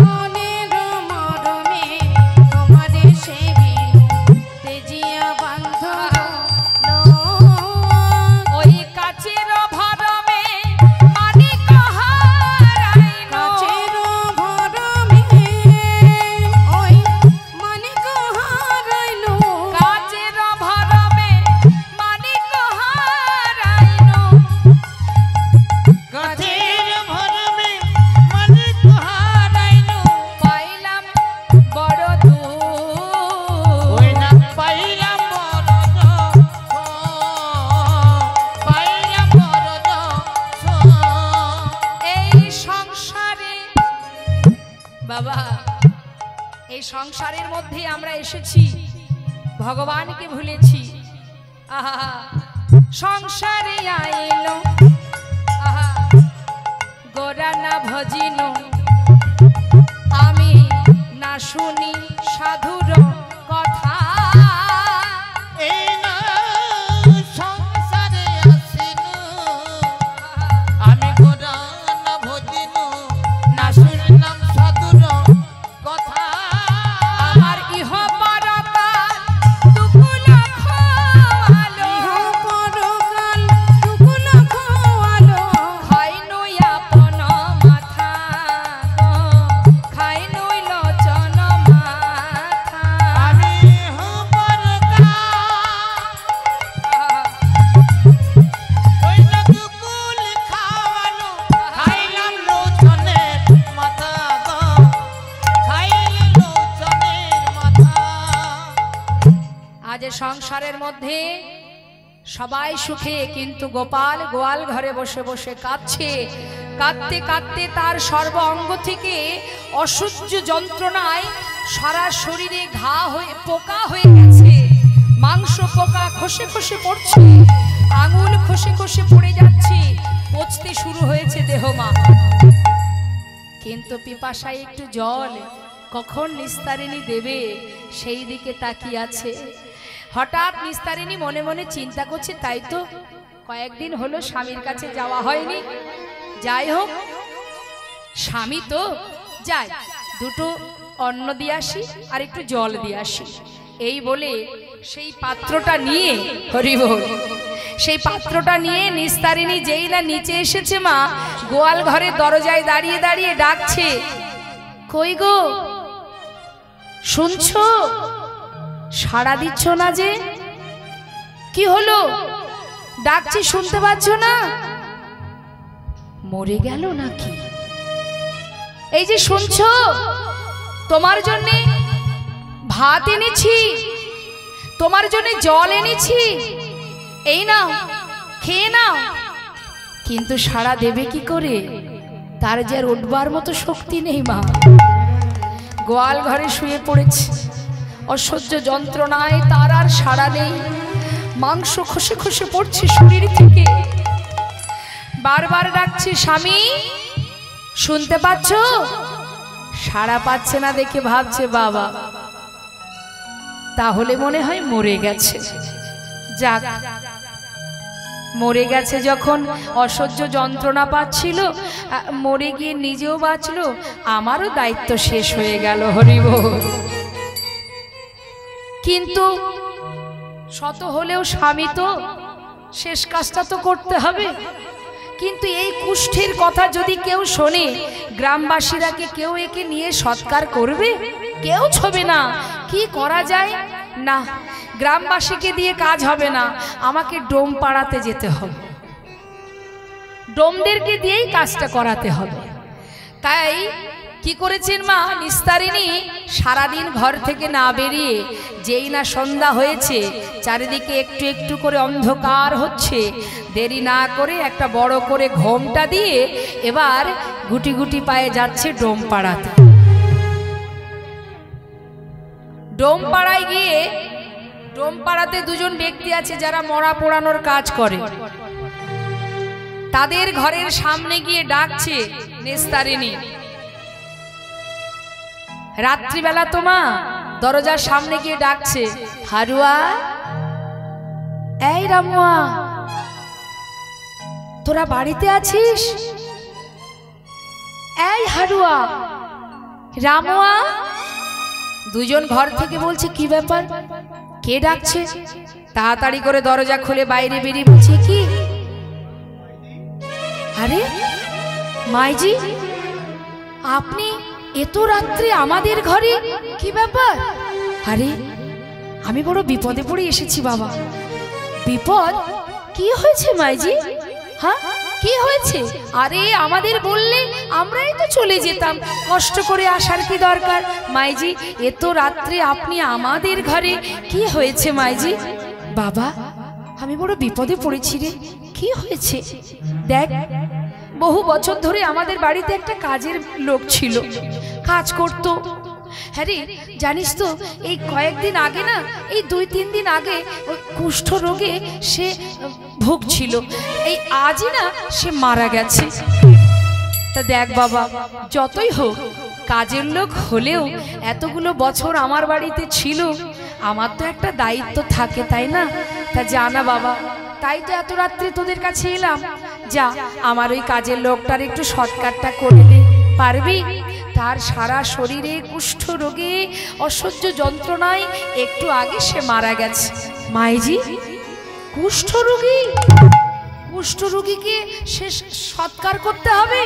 মনের মরমে তোমারে সেবিনু, তেজিয়া বান্ধব ওই কাচের ভরমে মানিক হারাইনু। কাচের ভরমে ওই মানিক হারাইনু। কাচের ভরমে মানিক হারাইনু। কাঠের ভরমে মানিক হারাইনু। পাইলাম বড় দুঃখ, ওই না পাইলাম বড় দুঃখ, পাইলাম বড় দুঃখ। এই সংসারে বাবা, এই সংসারের মধ্যে আমরা এসেছি, ভগবানকে ভুলেছি। আহা সংসারে আইলো, আহা গোরা না ভজিনু, আমি না শুনি সাধুর কথা। এই না সংসারে আসিনু, আমি গোরা না ভজিনু, না শুনলাম সাধুর কথা। আমার ইহ পরকাল দুকুল খাওয়ালো, ইহ পরকাল দুকুল খাওয়ালো। খাইনু আপন মাথা গো, খাইনু লোচন মাথা। আজ সংসারের মধ্যে সবাই সুখে, কিন্তু গোপাল গোয়াল ঘরে বসে বসে কাঁদছে। কাঁদতে কাঁদতে তার সর্ব অঙ্গ থেকে অসহ্য যন্ত্রণায় সারা শরীরে ঘা হয়ে পোকা হয়ে গেছে। মাংস পোকা খসে খসে পড়ছে, আঙুল খসে খসে পড়ে যাচ্ছে, পচতে শুরু হয়েছে দেহমা। কিন্তু পিপাসায় একটু জল কখন নিস্তারিণী দেবে সেই দিকে তাকিয়ে আছে। হঠাৎ নিস্তারিণী মনে মনে চিন্তা করছে, তাই তো কয়েকদিন হলো স্বামীর কাছে যাওয়া হয়নি, যাই হোক স্বামী তো যাই, দুটো অন্ন দিয়ে আসি আর একটু জল দিয়ে আসি। এই বলে সেই পাত্রটা নিয়ে, হরি বল, সেই পাত্রটা নিয়ে নিস্তারিণী যেই না নিচে এসেছে, মা গোয়াল ঘরের দরজায় দাঁড়িয়ে দাঁড়িয়ে ডাকছে, কই গো শুনছো? সাড়া দিচ্ছ না যে, কি হলো? ডাকছি শুনতে পাচ্ছ না? মরে গেল নাকি? এই যে শুনছো, তোমার জন্য ভাত এনেছি, তোমার জন্য জল এনেছি, এই নাও খেয়ে নাও। কিন্তু সাড়া দেবে কি করে? তার যে আর উঠবার মতো শক্তি নেই মা। গোয়াল ঘরে শুয়ে পড়েছে, অসহ্য যন্ত্রণায় তার আর সাড়া নেই, মাংস খসে খসে পড়ছে শরীর থেকে। বারবার ডাকছে, স্বামী শুনতে পাচ্ছ? সাড়া পাচ্ছে না দেখে ভাবছে, বাবা তাহলে মনে হয় মরে গেছে। যাক, মরে গেছে যখন, অসহ্য যন্ত্রণা পাচ্ছিল, মরে গিয়ে নিজেও বাঁচলো, আমারও দায়িত্ব শেষ হয়ে গেল। হরি বল। কিন্তু শত হলেও স্বামী তো, শেষ কাজটা তো করতে হবে। কিন্তু এই কুষ্ঠের কথা যদি কেউ শোনে, গ্রামবাসীরা কেউ একে নিয়ে সৎকার করবে? কেউ ছবে না। কি করা যায়? না, গ্রামবাসীকে দিয়ে কাজ হবে না, আমাকে ডোম পাড়াতে যেতে হবে, ডোমদেরকে দিয়েই কাজটা করাতে হবে। তাই কি করেছেন মা নিস্তারিণী, সারাদিন ঘর থেকে না বেরিয়ে যেই না সন্ধ্যা হয়েছে, চারিদিকে একটু একটু করে অন্ধকার হচ্ছে, দেরি না করে একটা বড় করে ঘোমটা দিয়ে এবার গুটি গুটি পায়ে যাচ্ছে ডোম পাড়াতে। ডোম পাড়ায় গিয়ে, ডোম পাড়াতে দুজন ব্যক্তি আছে যারা মরা পোড়ানোর কাজ করে, তাদের ঘরের সামনে গিয়ে ডাকছে নিস্তারিণী। রাত্রিবেলা তো মা দরজার সামনে গিয়ে ডাকছে, হারুয়া, এই রামুয়া, তোরা বাড়িতে আছিস? এই হারুয়া, রামুয়া। দুজন ঘর থেকে বলছে, কি ব্যাপার, কে ডাকছে? তাড়াতাড়ি করে দরজা খুলে বাইরে বেরিয়ে বলছে, কি? আরে মাইজি, আপনি এত রাত্রে আমাদের ঘরে, কি ব্যাপার? আরে আমি বড় বিপদে পড়ে এসেছি বাবা। বিপদ? কি হয়েছে মাইজি? হ্যাঁ কি হয়েছে? আরে আমাদের বললে আমরাই তো চলে যেতাম, কষ্ট করে আসার কি দরকার? মাইজি এত রাত্রে আপনি আমাদের ঘরে, কি হয়েছে মাইজি? বাবা আমি বড় বিপদে পড়েছি রে। কি হয়েছে? দেখ, বহু বছর ধরে আমাদের বাড়িতে একটা কাজের লোক ছিল, কাজ করতো। হ্যাঁ রে, জানিস তো এই কয়েকদিন আগে না, এই 2-3 দিন আগে ওই কুষ্ঠ রোগে সে ভুগছিল, এই আজই না সে মারা গেছে। তা দেখ বাবা, যতই হোক কাজের লোক হলেও এতগুলো বছর আমার বাড়িতে ছিল, আমার তো একটা দায়িত্ব থাকে, তাই না? তা জানা বাবা, তাই তো এত রাত্রে তোদের কাছে এলাম। যা, আমার ওই কাজের লোকটার একটু সৎকারটা করে দে, পারবি? তার সারা শরীরে কুষ্ঠ রোগে অসহ্য যন্ত্রণায় একটু আগে সে মারা গেছে। মাইজি কুষ্ঠ রোগী? কুষ্ঠ রোগীকে সে সৎকার করতে হবে?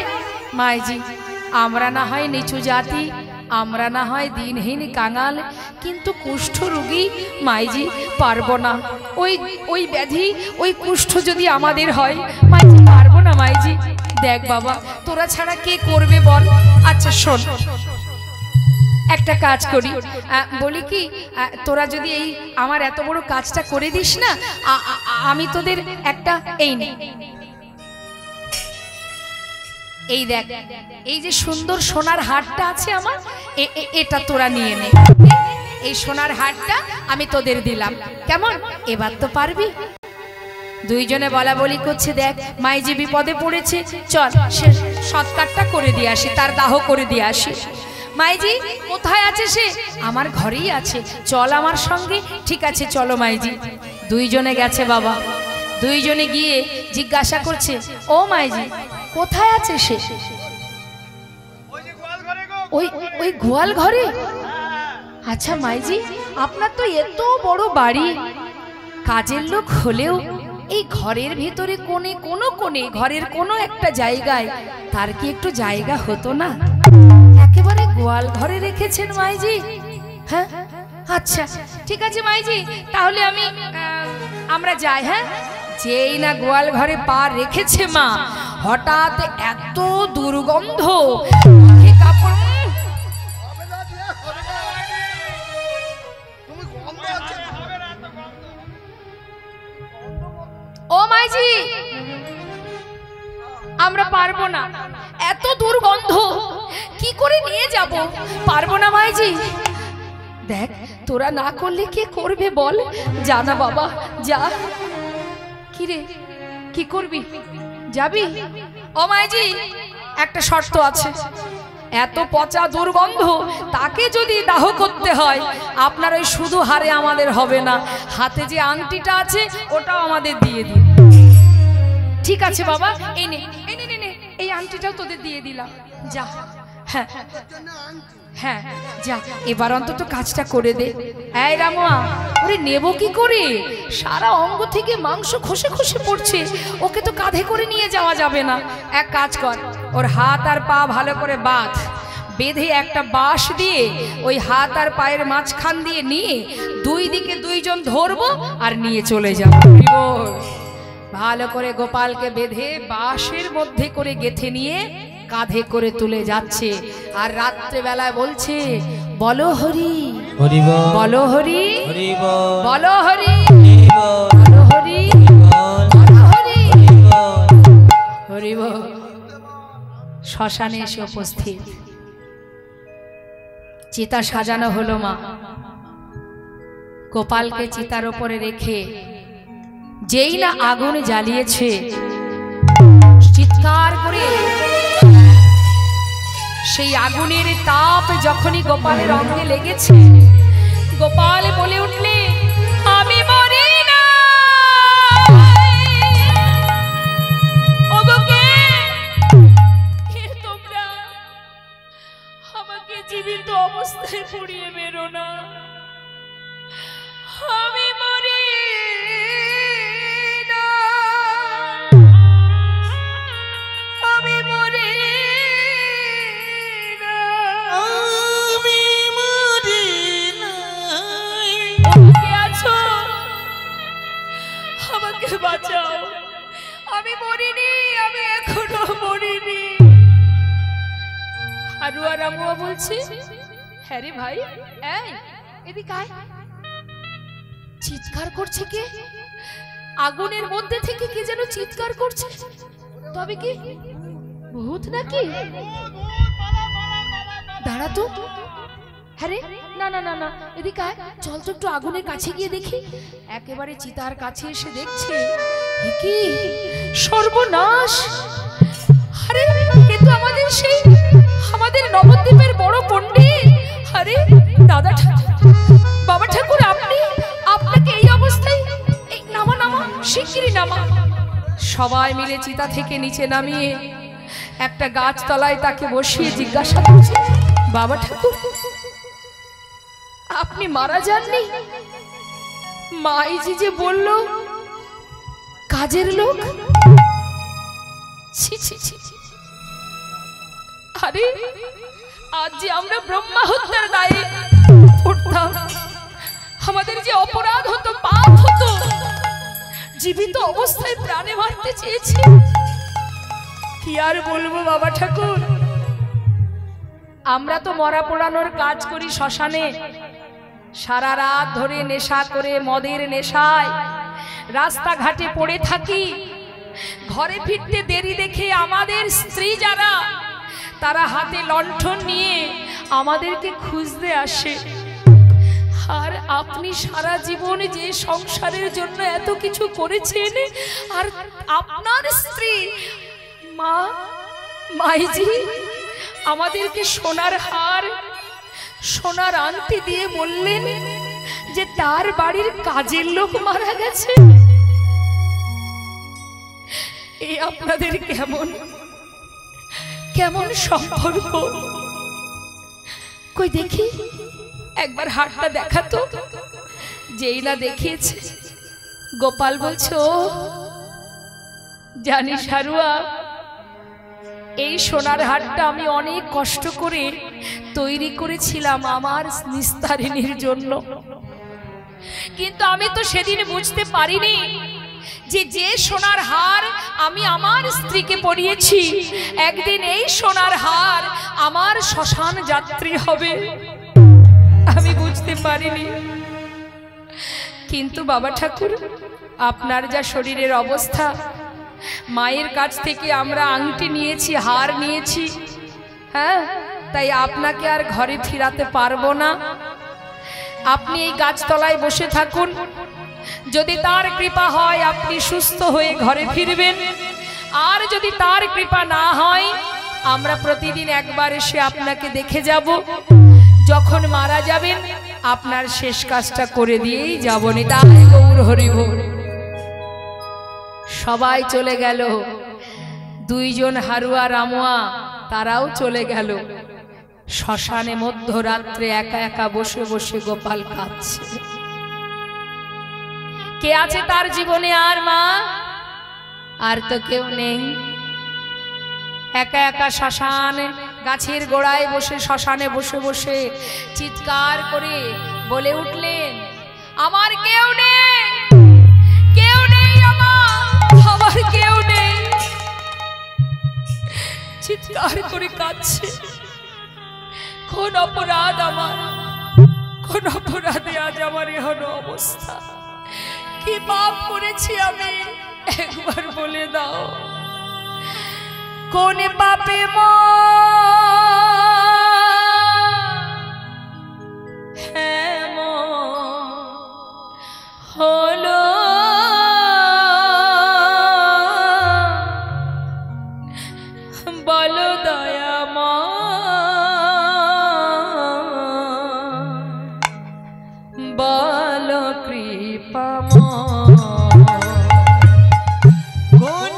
মাইজি আমরা না হয় নিচু জাতি, আমরা না হয় দিনহীন কাঙাল, কিন্তু কুষ্ঠ রোগী মাইজি পারবো না। ওই ব্যাধি, ওই কুষ্ঠ যদি আমাদের হয় মাইজি পারবো না। মাইজি দেখ বাবা, তোরা ছাড়া কে করবে বল? আচ্ছা শোন, একটা কাজ করি, বলি কি তোরা যদি এই আমার এত বড় কাজটা করে দিস না, আমি তোদের একটা এই নে, এই দেখ, এই যে সুন্দর সোনার হারটা আছে আমার, এটা তোরা নিয়ে নে। এই সোনার হারটা আমি তোদের দিলাম, কেমন? এবার তো পারবি। দুইজনে বলা বলি করছে, দেখ মাইজি বিপদে পড়েছে, চল সে সৎকারটা করে দিয়ে আসি, তার দাহ করে দিয়ে আসি। মাইজি কোথায় আছে সে? আমার ঘরেই আছে, চল আমার সঙ্গে। ঠিক আছে চলো মাইজি। দুইজনে গেছে বাবা। দুইজনে গিয়ে জিজ্ঞাসা করছে, ও মাইজি কোথায় আছে সে? ওই গোয়াল ঘরে। আচ্ছা মাইজি, আপনার তো এত বড় বাড়ি, কাজের লোক হলেও এই ঘরের ভিতরে কোনে ঘরের কোনো একটা জায়গায় তার কি একটু জায়গা হতো না? একেবারে গোয়াল ঘরে রেখেছেন মাইজি? হ্যাঁ আচ্ছা ঠিক আছে মাইজি, তাহলে আমরা যাই। হ্যাঁ, যেই না গোয়াল ঘরে পা রেখেছে মা, হঠাৎ এত দুর্গন্ধ, ও মাইজি আমরা পারবো না, এত দুর্গন্ধ কি করে নিয়ে যাব? পারবো না মাইজি। দেখ তোরা না করলে কে করবে বল? জানা বাবা যা। কি রে কি করবি? যাবি? ও মাইজি একটা শর্ত আছে, এত পচা দুর্গন্ধ তাকে যদি দাহ করতে হয়, আপনার ওই শুধু হারে আমাদের হবে না, হাতে যে আংটিটা আছে ওটাও আমাদের দিয়ে দিন। ঠিক আছে বাবা, এই নে এই আংটিটাও তোদের দিয়ে দিলাম, যা। হ্যাঁ হ্যাঁ যা, এবার অন্তত কাজটা করে দে। এই রামুয়া, ওরে নেব কি করে? সারা অঙ্গ থেকে মাংস খসে খসে পড়ছে, ওকে তো কাঁধে করে নিয়ে যাওয়া যাবে না। এক কাজ কর, ওর হাত আর পা ভালো করে বাঁধ, বেঁধে একটা বাঁশ দিয়ে ওই হাত আর পায়ের মাঝখান দিয়ে নিয়ে দুই দিকে দুইজন ধরবো আর নিয়ে চলে যাব। ভালো করে গোপালকে বেঁধে বাঁশের মধ্যে করে গেঁথে নিয়ে কাঁধে করে তুলে যাচ্ছে, আর রাত্রে বেলায় বলছে, বলো হরি বলো হরি বলো হরি বলো হরি বলো হরি হরি বল। শ্মশানে এসে উপস্থিত, চিতা সাজানো হলো মা। গোপালকে চিতার উপরে রেখে যেই না আগুন জ্বালিয়েছে, চিৎকার করে সেই আগুনের তাপ যখনই গোপালের অঙ্গে লেগেছে, গোপাল বলে উঠলে, আমি মরি না। তোমরা আমাকে জীবিত অবস্থায় পুড়িয়ে বেরো না, আমি মরি না, আমি মরি না, আমি মরি না। কে আছো? আমাকে বাঁচাও, আমি মরিনি, আমি এখনো মরিনি। হারুয়া রামুয়া বলছে, হ্যাঁ রে ভাই, এই এদিকে আয়। চিৎকার করছে কে? আগুনের মধ্যে থেকে কে যেন চিৎকার করছে, তবে কি ভূত নাকি? দাঁড়া তো, হ্যাঁ রে, না না না না, এদিকে আয়, চল তো একটু আগুনের কাছে গিয়ে দেখি। একেবারে চিতার কাছে এসে দেখছে, কি সর্বনাশ! আরে এ তো আমাদের সেই আমাদের নবদ্বীপের বড় পণ্ডিত। আরে দাদা বাবা ঠাকুর, আপনাকে এই অবস্থায়, এই নামা নামা, শিগগিরই নামা। সবাই মিলে চিতা থেকে নিচে নামিয়ে একটা গাছতলায় তাকে বসিয়ে জিজ্ঞাসা করছে, বাবা ঠাকুর আপনি মারা যাননি? মাইজি যে বলল কাজের লোক। ছি ছি ছি, আরে আজ যে আমরা ব্রহ্মা হত্যার দায়ে পড়তাম, আমাদের যে অপরাধ হতো, পাপ হতো, জীবিত অবস্থায় প্রাণে মারতে চেয়েছে। কি আর বলবো বাবা ঠাকুর, আমরা তো মরা পোড়ানোর কাজ করি শ্মশানে, সারা রাত ধরে নেশা করে মদের নেশায় রাস্তাঘাটে পড়ে থাকি। ঘরে ফিরতে দেরি দেখে আমাদের স্ত্রী যারা, তারা হাতে লণ্ঠন নিয়ে আমাদেরকে খুঁজতে আসে। আর আপনি সারা জীবন যে সংসারের জন্য এত কিছু করেছেন, আর আপনার স্ত্রী মাইজি আমাদেরকে সোনার হার সোনার আংটি দিয়ে বললেন যে তার বাড়ির কাজের লোক মারা গেছে। এই আপনাদের কেমন কেমন সম্পর্ক? কই দেখি একবার হাতটা দেখাতো। যেই না দেখিয়েছে, গোপাল বলছে, ও জানিস হারুয়া, এই সোনার হারটা আমি অনেক কষ্ট করে তৈরি করেছিলাম আমার নিস্তারিণীর জন্য, কিন্তু আমি তো সেদিন বুঝতে পারিনি যে যে সোনার হার আমি আমার স্ত্রীকে পরিয়েছি, একদিন এই সোনার হার আমার শ্মশান যাত্রী হবে। আমি বুঝতে পারিনি। কিন্তু বাবা ঠাকুর, আপনার যা শরীরের অবস্থা, মায়ের কাছ থেকে আমরা আংটি নিয়েছি, হার নিয়েছি, হ্যাঁ, তাই আপনাকে আর ঘরে ফিরাতে পারবো না। আপনি এই গাছতলায় বসে থাকুন, যদি তার কৃপা হয় আপনি সুস্থ হয়ে ঘরে ফিরবেন, আর যদি তার কৃপা না হয় আমরা প্রতিদিন একবার এসে আপনাকে দেখে যাব। যখন মারা যাবেন আপনার শেষ কাজটা করে দিয়েই যাব। নিতাই গৌর হরি বল। সবাই চলে গেল, দুইজন হারুয়া রামুয়া তারাও চলে গেল। শ্মশানে মধ্যরাত্রে একা একা বসে বসে গোপাল কাঁদছে। কে আছে তার জীবনে? আর মা, আর তো কেউ নেই। একা একা শ্মশানে গাছের গোড়ায় বসে, শ্মশানে বসে বসে চিৎকার করে বলে উঠলেন, আমার কেউ নেই, কেউ নেই, আমার কেউ নেই। চিৎকার করে কাঁদছে। কোন অপরাধ আমার, কোন অপরাধে আজ আমার এমন অবস্থা? কি পাপ করেছি আমি? একবার বলে দাও, কোন পাপে হলো বলো দয়ামা, বলো কৃপামা। কোন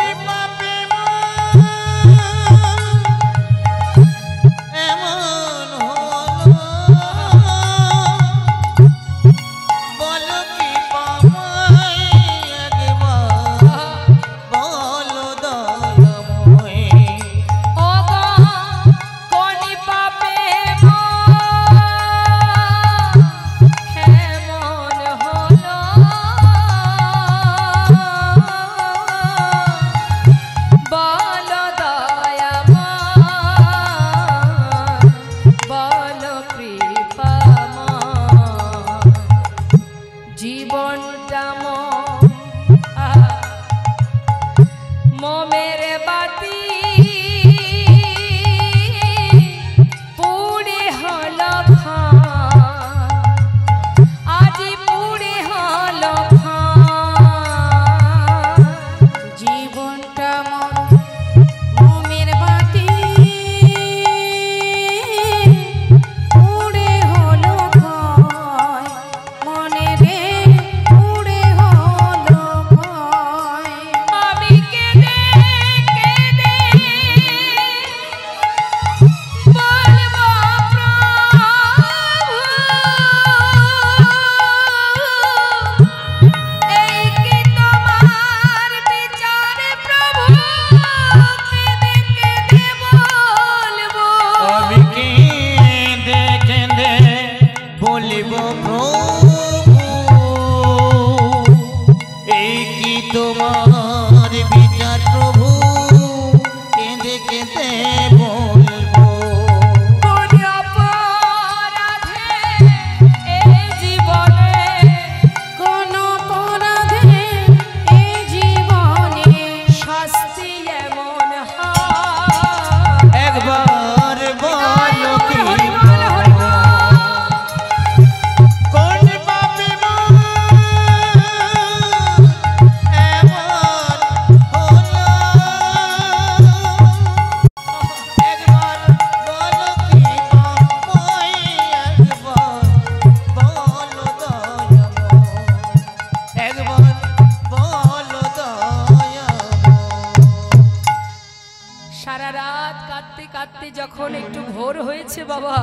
বলছে বাবা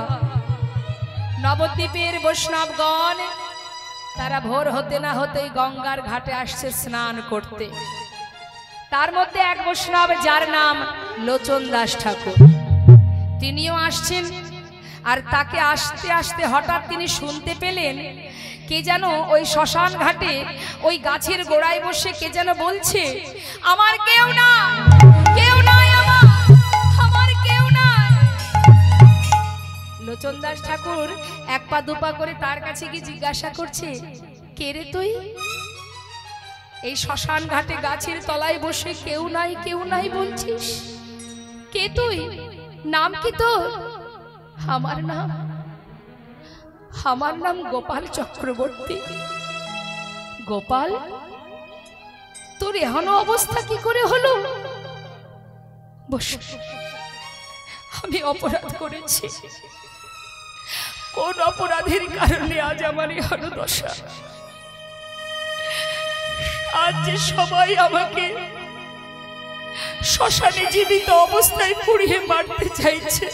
নবদ্বীপের বৈষ্ণবগণ তারা ভোর হতে না হতেই গঙ্গার ঘাটে আসছে স্নান করতে। তার মধ্যে এক বৈষ্ণব যার নাম লোচন দাস ঠাকুর, তিনিও আসছেন। আর তাকে আসতে আসতে হঠাৎ তিনি শুনতে পেলেন কে যেন ওই শ্মশান ঘাটে ওই গাছের গোড়ায় বসে কে যেন বলছে, আমার কেউ না, কেউ নাই, আমার কেউ নাই। লোচন দাস ঠাকুর এক পা দুপা করে তার কাছে গিয়ে জিজ্ঞাসা করছে, কে রে তুই? এই শ্মশান ঘাটে গাছের তলায় বসে কেউ নাই বলছিস, কে তুই? নাম কি তোর? আমার নাম গোপাল চক্রবর্তী। গোপাল, তোর এখনো অবস্থা কি করে হলো? বস, আমি অপরাধ করেছি। কোন অপরাধের কারণে আজ আমার এখনো দশা? আজ যে সবাই আমাকে শ্মশানে জীবিত অবস্থায় পুড়িয়ে মারতে চাইছে,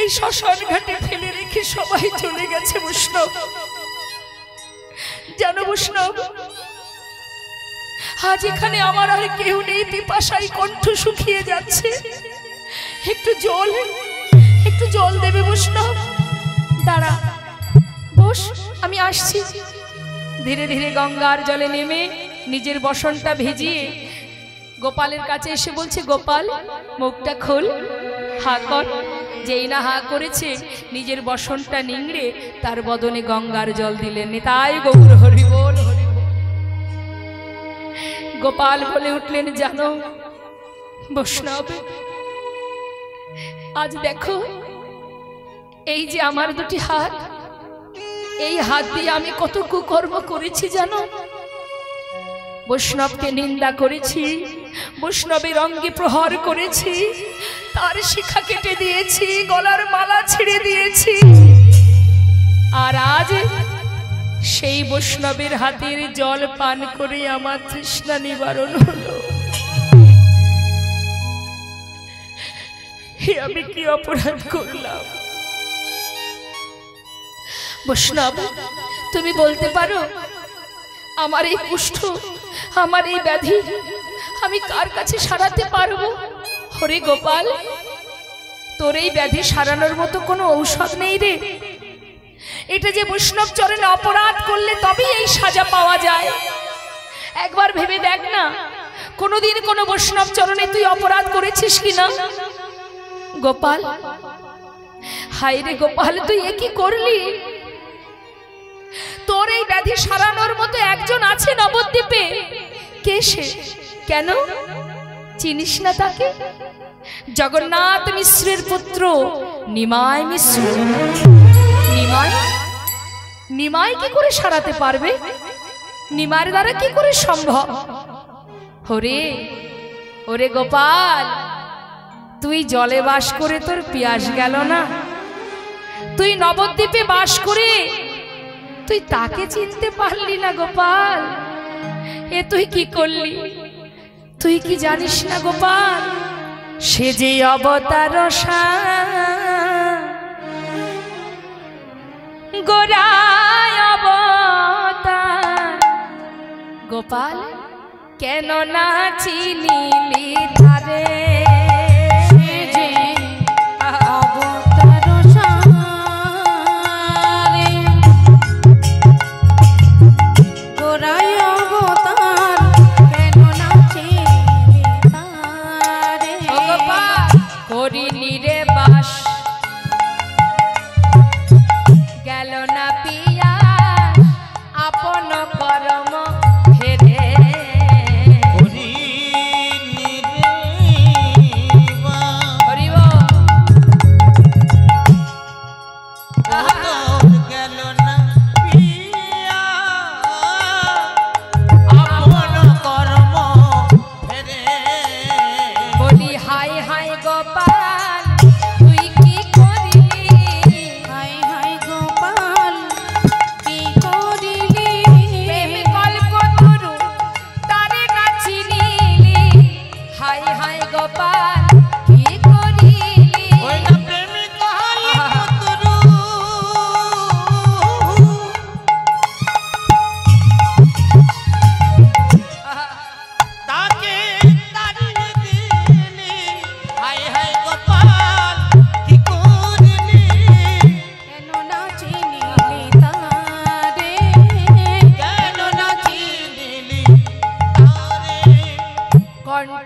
এই শ্মশান ঘাটে ফেলে রেখে সবাই চলে গেছে বৈষ্ণব। জানো বৈষ্ণব, আজ এখানে আমার আর কেউ নেই, পিপাসায় কণ্ঠ শুকিয়ে যাচ্ছে। একটু জল দেবে বৈষ্ণব? দাঁড়া, বস, আমি আসছি। ধীরে ধীরে গঙ্গার জলে নেমে নিজের বসনটা ভিজিয়ে গোপালের কাছে এসে বলছে, গোপাল মুখটা খোল, হা কর। যেই না হা করেছে নিজের বসনটা নিংড়ে তার বদনে গঙ্গার জল দিলেন। তাই গৌর হরি বল, হরি বল। গোপাল বলে উঠলেন, জানো বৈষ্ণব, আজ দেখো এই যে আমার দুটি হাত, এই হাত দিয়ে আমি কত কুকর্ম করেছি জানো? বৈষ্ণবকে নিন্দা করেছি, বৈষ্ণবের অঙ্গে প্রহার করেছি, তার শিখা কেটে দিয়েছি, গলার মালা ছিঁড়ে দিয়েছি। আর আজ সেই বৈষ্ণবের হাতের জল পান করে আমার তৃষ্ণা নিবারণ হলো। আমি কি অপরাধ করলাম? বৈষ্ণব, তুমি বলতে পারো আমার এই কুষ্ঠ, আমার এই ব্যাধি আমি কার কাছে সারাতে পারবো? হরে গোপাল, তোর এই ব্যাধি সারানোর মতো কোনো ঔষধ নেই রে। এটা যে বৈষ্ণব চরণে অপরাধ করলে তবেই এই সাজা পাওয়া যায়। একবার ভেবে দেখ না, কোনোদিন কোনো বৈষ্ণব চরণে তুই অপরাধ করেছিস কিনা? গোপাল, হায় রে গোপাল, তুই এ কি করলি? তোর এই ব্যাধি সারানোর মতো একজন আছে নবদ্বীপে। কে সে? কেন চিনিস না তাকে? জগন্নাথ মিশ্রের পুত্র নিমাই মিশ্র। নিমাই কি করে সারাতে পারবে? নিমাইয়ের দ্বারা কি করে সম্ভব? ওরে গোপাল, তুই জলে বাস করে তোর পিয়াস গেল না? তুই নবদ্বীপে বাস করে তুই তাকে চিনতে পারলি না গোপাল? এ তুই কি করলি? তুই কি জানিস না গোপাল, সে যে অবতার গোরায় অবতার। গোপাল, কেন না চিনিলি তারে?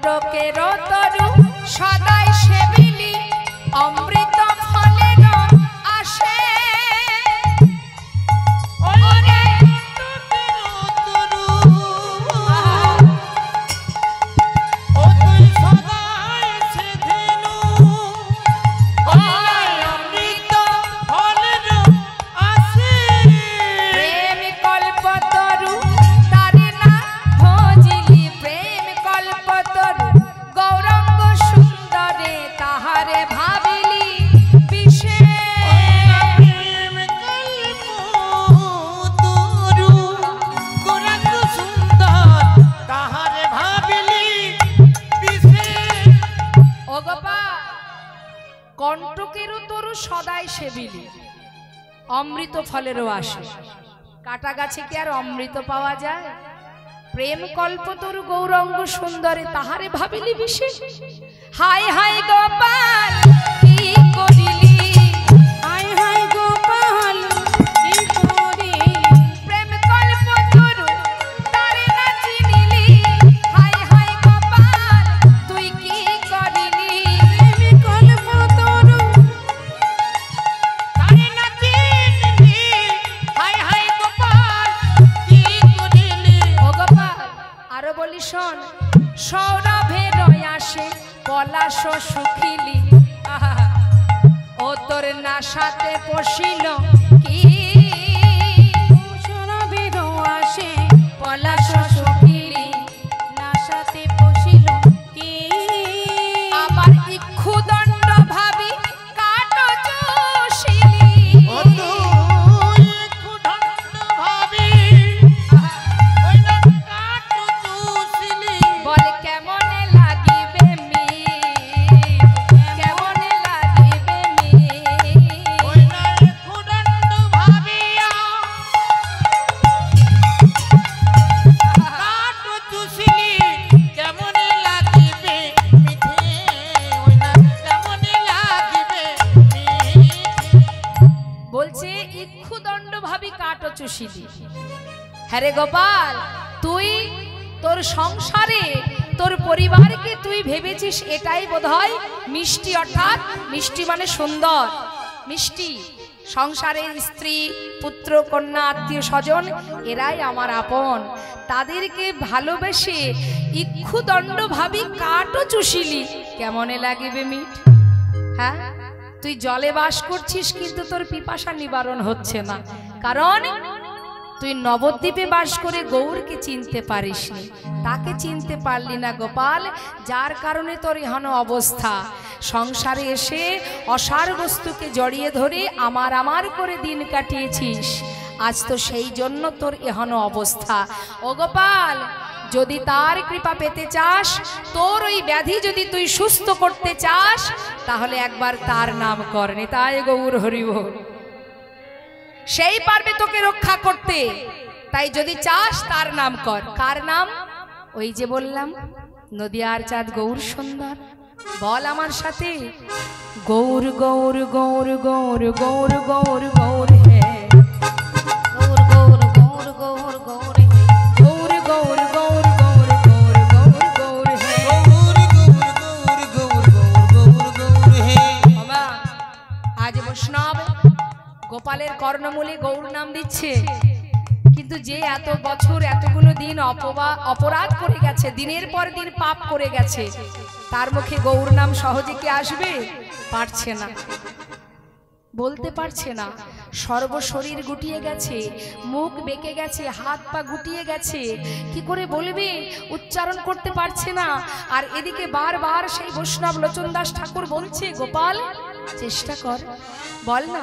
কণ্টকের তরু সদাই সেবিলি অমৃত ফলের আসে ওরে ও তুই সদাই সেদিনু অমৃত ফলের আসে প্রেম কল্পতরু তারে না ভজিলি প্রেম কল্পতরু গৌরঙ্গ সুন্দরে তাহারে ভাবিলি বিশেষ প্রেম কল্প তরু গৌরাঙ্গ সুন্দর তাহারে ভাবিলি বিশেষ ও গোপাল কণ্টকেরও তরু সদাই সেবিলি অমৃত ফলেরও আসে কাটা গাছে কি আর অমৃত পাওয়া যায় প্রেম কল্পতরু গৌরঙ্গ সুন্দরে তাহারে ভাবিলি বিশেষ হায় হায় গোপাল কি করিলি হায় হায় গোপাল কি করিলি প্রেম কল্পতরু তারে না চিনিলি হায় হায় গোপাল তুই কি করিলি প্রেম কল্পতরু তারে না চিনলি হায় হায় গোপাল কি করিলি ও গোপাল আরো বলি শোন সৌরভে রয়াসে পলাশ সুখিলি আহা, ও তোর নাশাতে পশিল কি সরবের আসে পলাশ সুখিলি নাশাতে পশিল কি আবার ইক্ষুদণ্ড ভাবি কাট চুষিলি ও তুই কুদণ্ড ভাবি ওই না কাট চুষিলি বল কেমনে লাগিবে মি কেমনে লাগিবে মি ওই না কুদণ্ড ভাবিয়া কাট চুষিলি কেমন লাগিবে মিঠে ওই না কেমন লাগিবে মিঠে বলছে ইক্ষুদণ্ড ভাবি কাটো চুষিলি হ্যাঁ রে গোপাল তুই তোর সংসারে তোর পরিবারকে তুই ভেবেছিস এটাই বোধহয় মিষ্টি অর্থাৎ মিষ্টি মানে সুন্দর মিষ্টি সংসারের স্ত্রী পুত্র কন্যা আত্মীয় স্বজন এরাই আমার আপন তাদেরকে ভালোবেসে ইক্ষুদণ্ড ভাবি কাটো চুষিলি কেমনে লাগিবে মিঠ হ্যাঁ তুই জলে বাস করছিস কিন্তু তোর পিপাসা নিবারণ হচ্ছে না কারণ তুই নবদ্বীপে বাস করে গৌরকে চিনতে পারিসনি তাকে চিনতে পারলি না গোপাল যার কারণে তোর এহেন অবস্থা সংসারে এসে অসার বস্তুকে জড়িয়ে ধরে আমার করে দিন কাটিয়েছিস আজ তো সেই জন্য তোর এহেন অবস্থা ও গোপাল যদি তার কৃপা পেতে চাস তোর ওই ব্যাধি যদি তুই সুস্থ করতে চাস তাহলে একবার তার নাম কর নিতাই গৌর হরি বল সেই পারবে তোকে রক্ষা করতে তাই যদি চাস তার নাম কর কার নাম ওই যে বললাম নদিয়ার চাঁদ গৌর সুন্দর বল আমার সাথে গৌর গৌর গৌর গৌর গৌর গৌর গৌর হে গৌর গৌর গৌর গৌর গৌর হে গৌর গৌর গৌর গৌর গৌর গৌর গৌর হে গৌর গৌর গৌর গৌর গৌর গৌর হে বাবা আজ বৈষ্ণব গোপালের কর্ণমূলে গৌর নাম দিচ্ছে কিন্তু যে এত বছর এতগুলো দিন অপরাধ করে গেছে দিনের পর দিন পাপ করে গেছে তার মুখে গৌর নাম সহজে কি আসবে পারছে না বলতে পারছে না সর্বশরীর গুটিয়ে গেছে মুখ বেঁকে গেছে হাত পা গুটিয়ে গেছে কি করে বলবে উচ্চারণ করতে পারছে না আর এদিকে বারবার সেই বৈষ্ণব লোচন দাস ঠাকুর বলছে গোপাল চেষ্টা কর বল না